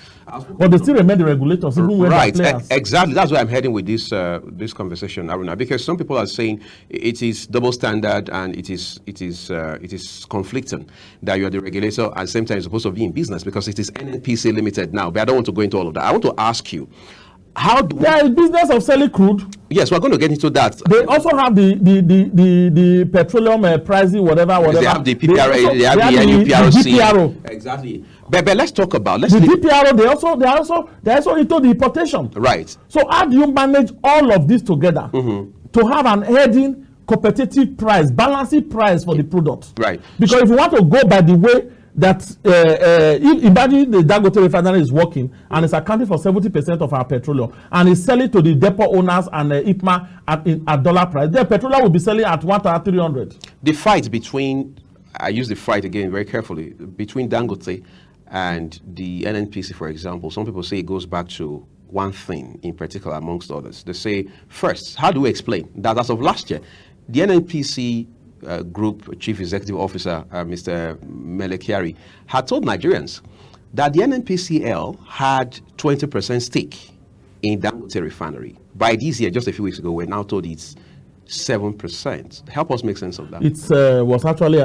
But they still remain the regulators, even when right, they're players. Exactly. That's where I'm heading with this this conversation, Aruna, because some people are saying it is double standard and it is conflicting that you are the regulator and at the same time you're supposed to be in business because it is NNPC limited now. But I don't want to go into all of that. I want to ask you, how do there is business of selling crude? Yes, we're going to get into that. They also have the petroleum pricing, whatever. They have the PPRA, they have the NUPRC. Exactly. But let's talk about the DPRO. They also into the importation. Right. So how do you manage all of this together to have an heading competitive price, balancing price for the product? Right. Because if you want to go by the way that if imagine the Dangote refinery is working and it's accounting for 70% of our petroleum and it's selling to the depot owners and IPMA at dollar price, then petroleum will be selling at 1,300. The fight between, I use the fight again very carefully, between Dangote and the NNPC, for example, some people say it goes back to one thing in particular amongst others. They say, first, how do we explain that as of last year, the NNPC Group Chief Executive Officer, Mr. Melekiari, had told Nigerians that the NNPCL had 20% stake in Dangote Refinery. By this year, just a few weeks ago, we're now told it's 7%. Help us make sense of that. It was actually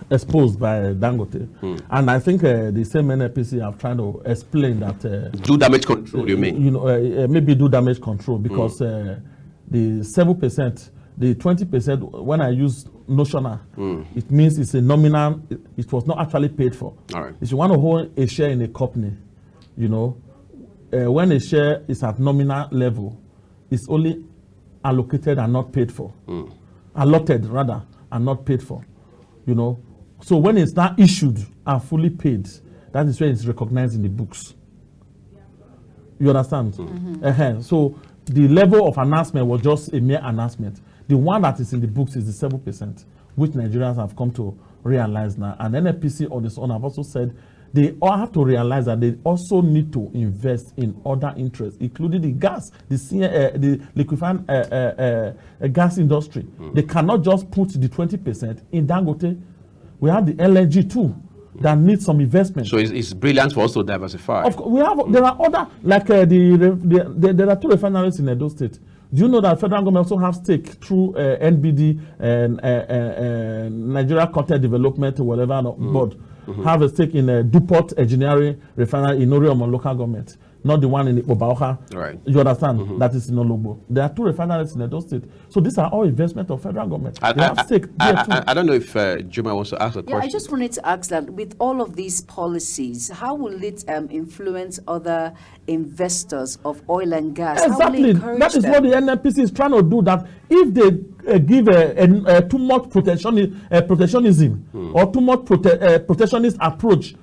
exposed by Dangote. And I think the same NNPC have tried to explain that... do damage control, you mean? You know, maybe do damage control because the 7%, the 20%, when I use notional, it means it's a nominal, it was not actually paid for. All right. If you want to hold a share in a company, you know, when a share is at nominal level, it's only allocated and not paid for. Allotted, rather, and not paid for. You know, so when it's not issued and fully paid, that is when it's recognized in the books. You understand? So the level of announcement was just a mere announcement. The one that is in the books is the 7%, which Nigerians have come to realize now. And NNPC on its own have also said they all have to realize that they also need to invest in other interests, including the gas, the liquefied gas industry. They cannot just put the 20% in Dangote. We have the LNG too that needs some investment. So it's brilliant for us to diversify. Of course, we have. There are other, like there are two refineries in Edo State. Do you know that federal government also have stake through NBD and Nigeria Content Development or whatever board have a stake in Dupont Engineering Refinery in Oriomon local government, not the one in Obaoka. Right. You understand? That is in Ologbo. There are two refineries in Edo State. So these are all investment of federal government. I don't know if Juma wants to ask a question. I just wanted to ask that with all of these policies, how will it influence other investors of oil and gas? Exactly. That is what the NNPC is trying to do, that if they give too much protectionism or too much protectionist approach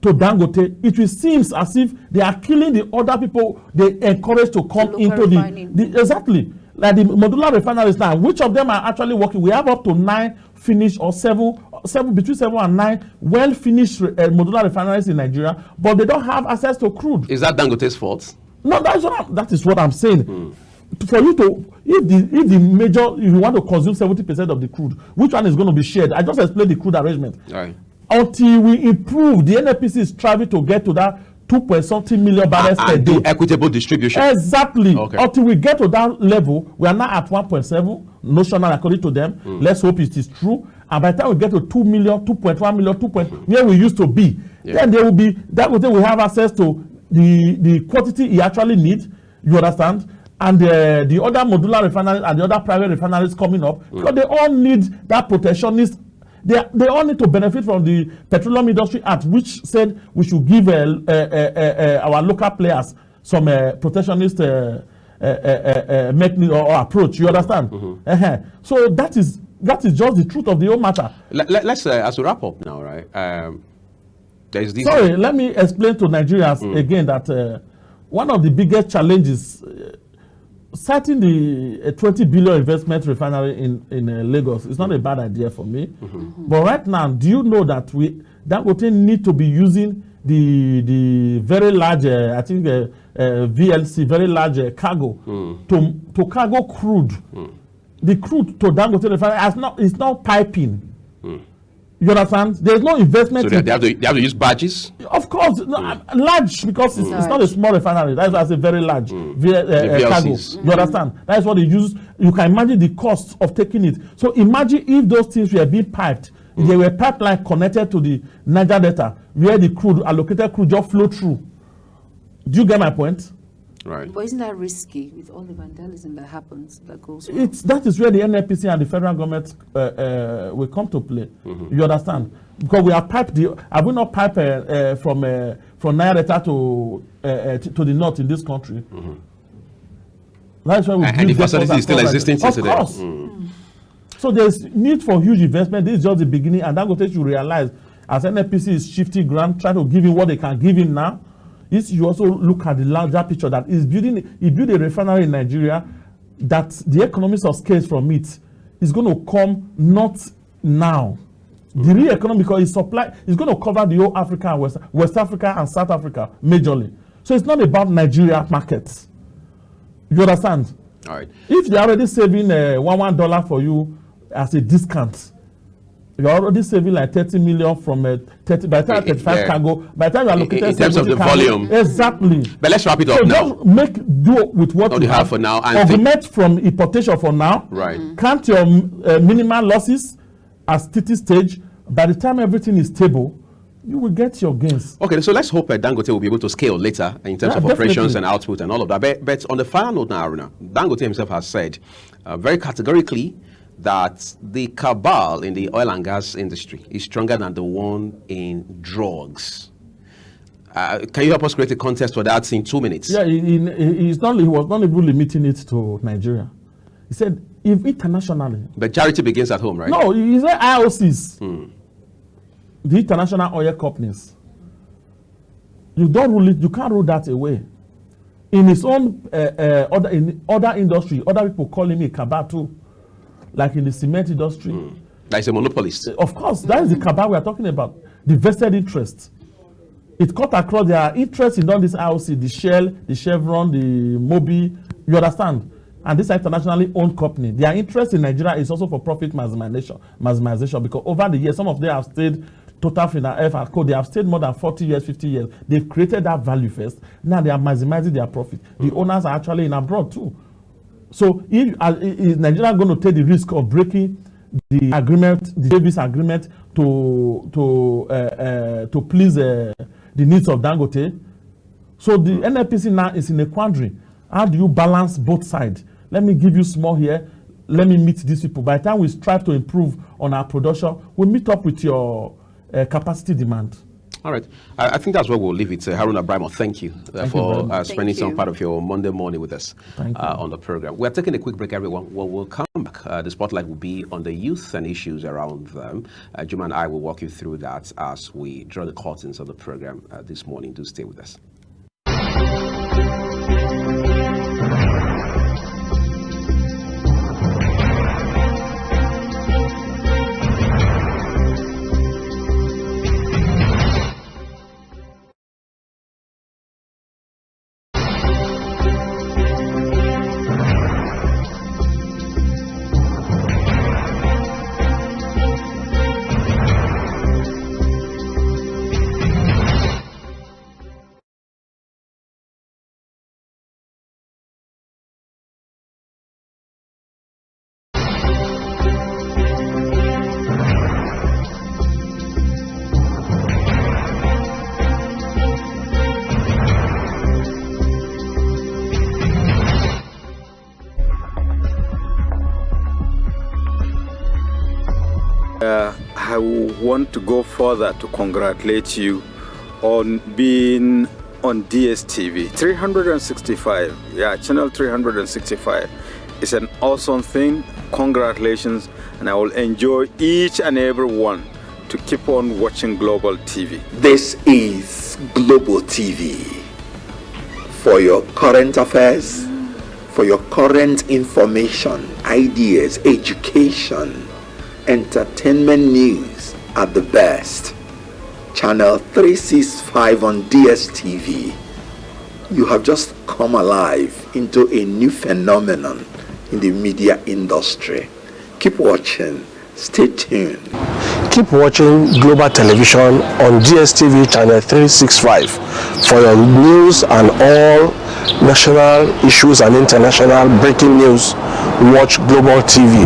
to Dangote, it will seem as if they are killing the other people they encourage to come into the exactly like the modular refineries now. Which of them are actually working? We have up to 9 finished or seven between 7 and 9 well finished modular refineries in Nigeria, but they don't have access to crude. Is that Dangote's fault? No, that is what I'm saying. For you to, if you want to consume 70% of the crude, which one is going to be shared? I just explained the crude arrangement. All right. Until we improve, the NNPC is striving to get to that 2.something million barrels per day. Equitable distribution. Exactly. Okay. Until we get to that level, we are now at 1.7 notional according to them. Let's hope it is true. And by the time we get to 2 million, 2.1 million, where we used to be, then there will be that we have access to the quantity he actually needs. You understand? And the other modular refineries and the other private refineries coming up, because they all need that protectionist. They all need to benefit from the Petroleum Industry Act, which said we should give our local players some protectionist mechanism or approach. You understand? So that is just the truth of the whole matter. Let's as we wrap up now, right? There's this. Sorry, let me explain to Nigerians again that one of the biggest challenges. Citing the 20 billion investment refinery in Lagos is not a bad idea for me. But right now, do you know that Dangote need to be using the very large, I think VLC, very large cargo to cargo crude. The crude to Dangote refinery is not piping. You understand? There's no investment. So they have to use barges? Of course, large, because it's not a small refinery. That's why I say very large cargo. You understand? That's what they use. You can imagine the cost of taking it. So imagine if those things were being piped. They were pipeline connected to the Niger Delta, where the crude, allocated crude, just flow through. Do you get my point? Right. But isn't that risky with all the vandalism that happens, that goes on? That is where the NNPC and the federal government will come to play. You understand? Because we have piped have we not piped from Niger Delta to the north in this country? That's why we and the facility is still existing today. Of course. So there's need for huge investment. This is just the beginning, and Dangote should realize, as NNPC is shifting ground, try to give him what they can give him now. You also look at the larger picture that he built a refinery in Nigeria, that the economics of scale from it is going to come not now. The real economy, because it's going to cover the whole Africa, West Africa and South Africa majorly. So it's not about Nigeria markets. You understand? All right. If they're already saving $1 for you as a discount, you're already saving like 30 million from 30 by the time 35 cargo. By the time you are located in terms of the cargo, volume. Exactly. But let's wrap it up so now. Just do with what you have for now. And augment from importation for now. Right. Count your minimal losses at steady stage. By the time everything is stable, you will get your gains. Okay, so let's hope Dangote will be able to scale later in terms of operations and output and all of that. But on the final note now, Aruna, Dangote himself has said very categorically that the cabal in the oil and gas industry is stronger than the one in drugs. Can you help us create a context for that in 2 minutes? Yeah, he was not even limiting it to Nigeria. He said, if internationally. But charity begins at home, right? No, he said IOCs, the international oil companies. You can't rule that away. In his own other industry, other people call him a cabal too. Like in the cement industry. That is a monopolist. Of course, that is the cabal we are talking about. The vested interest. It cut across their interest in all this IOC, the Shell, the Chevron, the Mobi. You understand? And this is internationally owned company. Their interest in Nigeria is also for profit maximization, because over the years, some of them have stayed Total FRCO, they have stayed more than 40 years, 50 years. They've created that value first. Now they are maximizing their profit. The owners are actually in abroad too. So if is Nigeria going to take the risk of breaking the agreement, the Davis agreement, to please the needs of Dangote? So the NNPC now is in a quandary. How do you balance both sides? Let me give you small here. Let me meet these people. By the time we strive to improve on our production, we'll meet up with your capacity demand. All right. I think that's where we'll leave it. Haruna Brimo, thank you for spending some part of your Monday morning with us on the program. We're taking a quick break, everyone. When we'll come back, the spotlight will be on the youth and issues around them. Juma and I will walk you through that as we draw the curtains of the program this morning. Do stay with us. I want to go further to congratulate you on being on DSTV 365. Yeah, channel 365 is an awesome thing. Congratulations, and I will enjoy each and every one to keep on watching Global TV. This is Global TV. For your current affairs, for your current information, ideas, education, entertainment news at the best. channel 365 on DSTV. You have just come alive into a new phenomenon in the media industry. Keep watching. Stay tuned. Keep watching Global Television on DSTV channel 365 for your news and all national issues and international breaking news. Watch Global TV.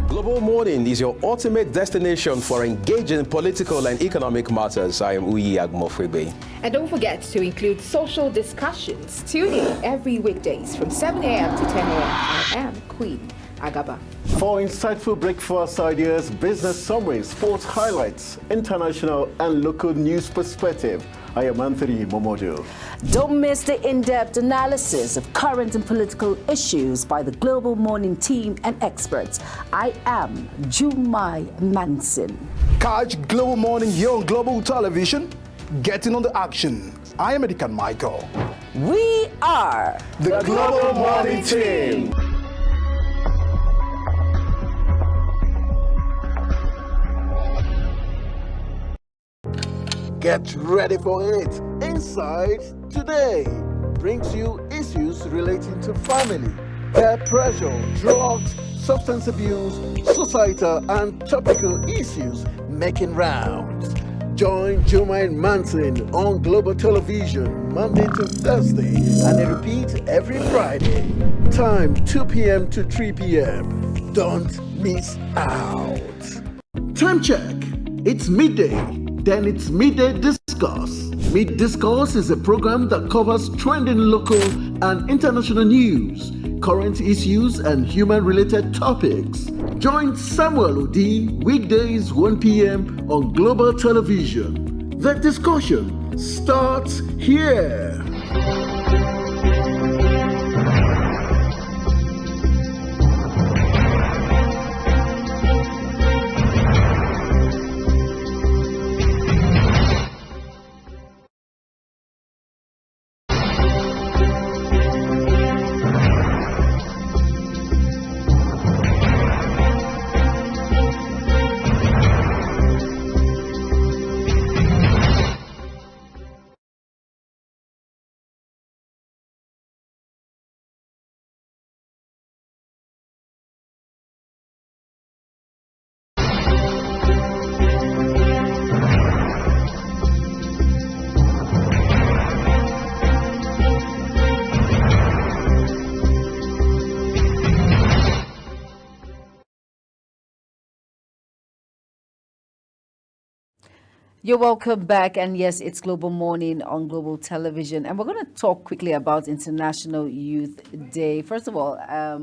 Global Morning is your ultimate destination for engaging political and economic matters. I am Uyi Agmofrebe. And don't forget to include social discussions. Tune in every weekdays from 7 a.m. to 10 a.m. I am Queen Agaba. For insightful breakfast ideas, business summaries, sports highlights, international and local news perspective, I am Anthony Momodu. Don't miss the in-depth analysis of current and political issues by the Global Morning team and experts. I am Jumai Manson. Catch Global Morning here on Global Television. Getting on the action. I am Edikan Michael. We are the Global Morning team. Get ready for it. Inside Today brings you issues relating to family, peer pressure, drugs, substance abuse, societal and topical issues making rounds. Join Jumain Manson on Global Television Monday to Thursday and a repeat every Friday. Time 2 p.m. to 3 p.m. Don't miss out. Time check. It's midday. Then it's Midday Discourse. Mid Discourse is a program that covers trending local and international news, current issues, and human-related topics. Join Samuel Odi weekdays 1 p.m. on Global Television. The discussion starts here. You're welcome back, and yes, it's Global Morning on Global Television, and we're going to talk quickly about International Youth Day. First of all,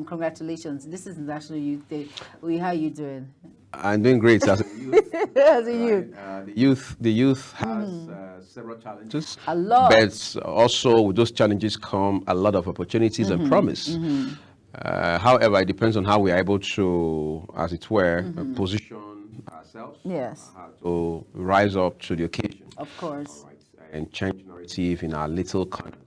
congratulations. This is National Youth Day. How are you doing? I'm doing great as a youth. As a youth. The youth has several challenges. A lot. But also with those challenges come a lot of opportunities and promise. However, it depends on how we are able to, as it were, position ourselves. Yes. To rise up to the occasion. Of course. And change narrative in our little corners.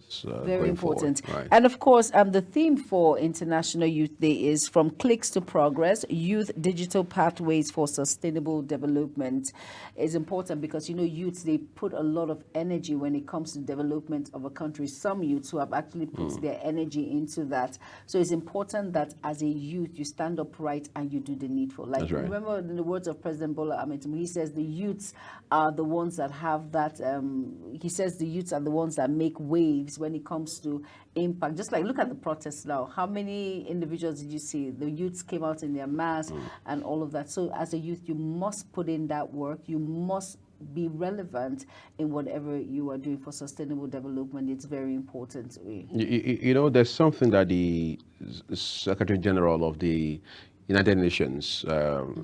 Very important. Right. And of course, the theme for International Youth Day is From Clicks to Progress, Youth Digital Pathways for Sustainable Development. It's important because, youths, they put a lot of energy when it comes to development of a country. Some youths who have actually put their energy into that. So it's important that as a youth, you stand up right and you do the needful. Like, right. Remember in the words of President Bola Ahmed Tinubu, he says the youths are the ones that have that, he says the youths are the ones that make waves when it comes to impact. Just like, look at the protests now. How many individuals did you see? The youths came out in their mass and all of that. So as a youth, you must put in that work. You must be relevant in whatever you are doing for sustainable development. It's very important. There's something that the Secretary General of the United Nations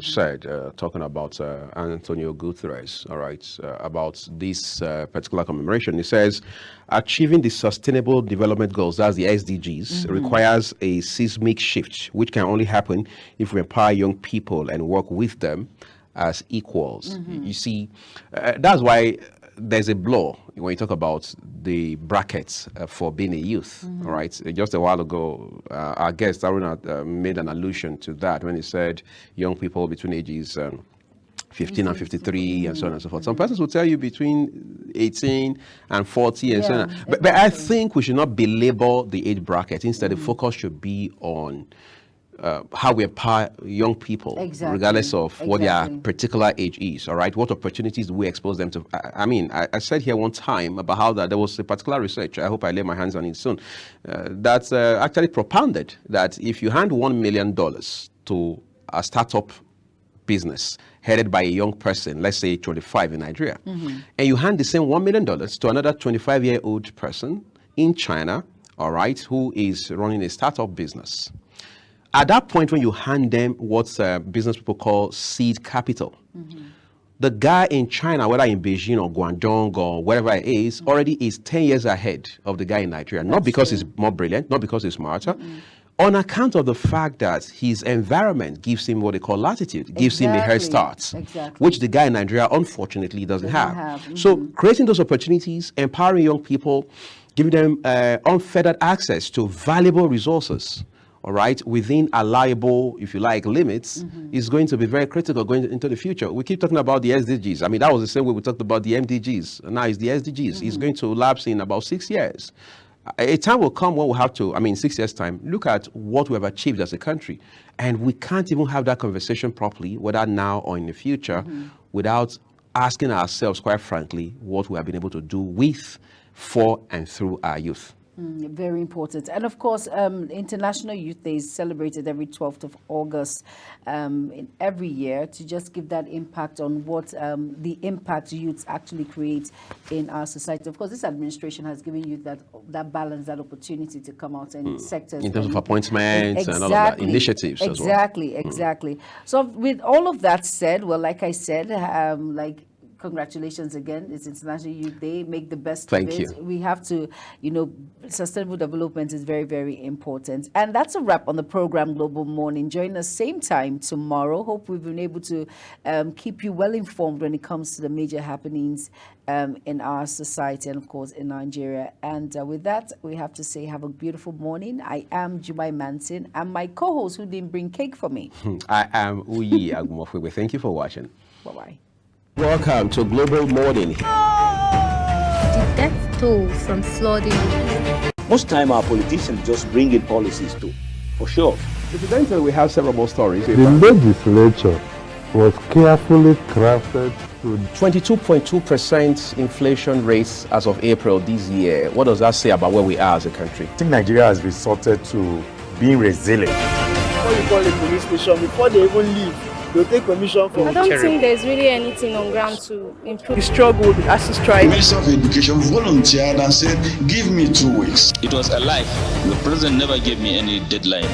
said, talking about Antonio Guterres, all right, about this particular commemoration. He says, achieving the Sustainable Development Goals, that's the SDGs, requires a seismic shift, which can only happen if we empower young people and work with them as equals. You see, that's why there's a blow when you talk about the brackets for being a youth, all right? Just a while ago, our guest, Aruna, made an allusion to that when he said young people between ages 15 and 53 and so on and so forth. Some persons will tell you between 18 and 40 and so on. But I think we should not belabor the age bracket. Instead, the focus should be on how we empower young people, regardless of what their particular age is, all right? What opportunities do we expose them to? I said here one time about how that there was a particular research, I hope I lay my hands on it soon, that's actually propounded that if you hand $1 million to a startup business headed by a young person, let's say 25 in Nigeria, and you hand the same $1 million to another 25-year-old person in China, all right, who is running a startup business. At that point, when you hand them what business people call seed capital, the guy in China, whether in Beijing or Guangdong or wherever it is, already is 10 years ahead of the guy in Nigeria. Not because he's more brilliant, not because he's smarter, on account of the fact that his environment gives him what they call latitude, gives him a head start, which the guy in Nigeria unfortunately doesn't have. So creating those opportunities, empowering young people, giving them unfettered access to valuable resources, all right, within allowable, if you like, limits, is going to be very critical going into the future. We keep talking about the SDGs. I mean, that was the same way we talked about the MDGs. And now it's the SDGs. It's going to lapse in about 6 years. A time will come when we'll have to, 6 years' time, look at what we have achieved as a country. And we can't even have that conversation properly, whether now or in the future, without asking ourselves, quite frankly, what we have been able to do with, for, and through our youth. Very important. And of course, International Youth Day is celebrated every 12th of August in every year to just give that impact on what the impact youths actually create in our society. Of course, this administration has given youth that balance, that opportunity to come out in sectors. In terms of appointments and all of that, initiatives as well. Exactly. So with all of that said, well, like I said, congratulations again. It's International Youth Day. Make the best of it. Thank you. We have to, sustainable development is very, very important. And that's a wrap on the program Global Morning. Join us same time tomorrow. Hope we've been able to keep you well informed when it comes to the major happenings in our society and, of course, in Nigeria. And with that, we have to say have a beautiful morning. I am Jumai Manson, and my co-host who didn't bring cake for me. I am Uyi Agumofwe. Thank you for watching. Bye-bye. Welcome to Global Morning. The death toll from flooding. Most time our politicians just bring in policies too, for sure. Incidentally, we have several more stories. The legislature was carefully crafted to 22.2% inflation rates as of April this year. What does that say about where we are as a country? I think Nigeria has resorted to being resilient. What you call a police station, before they even leave, they'll take permission from. I don't think there's really anything on ground to improve. The struggle with ASU strike. The Minister of Education volunteered and said, give me 2 weeks. It was a lie. The president never gave me any deadline.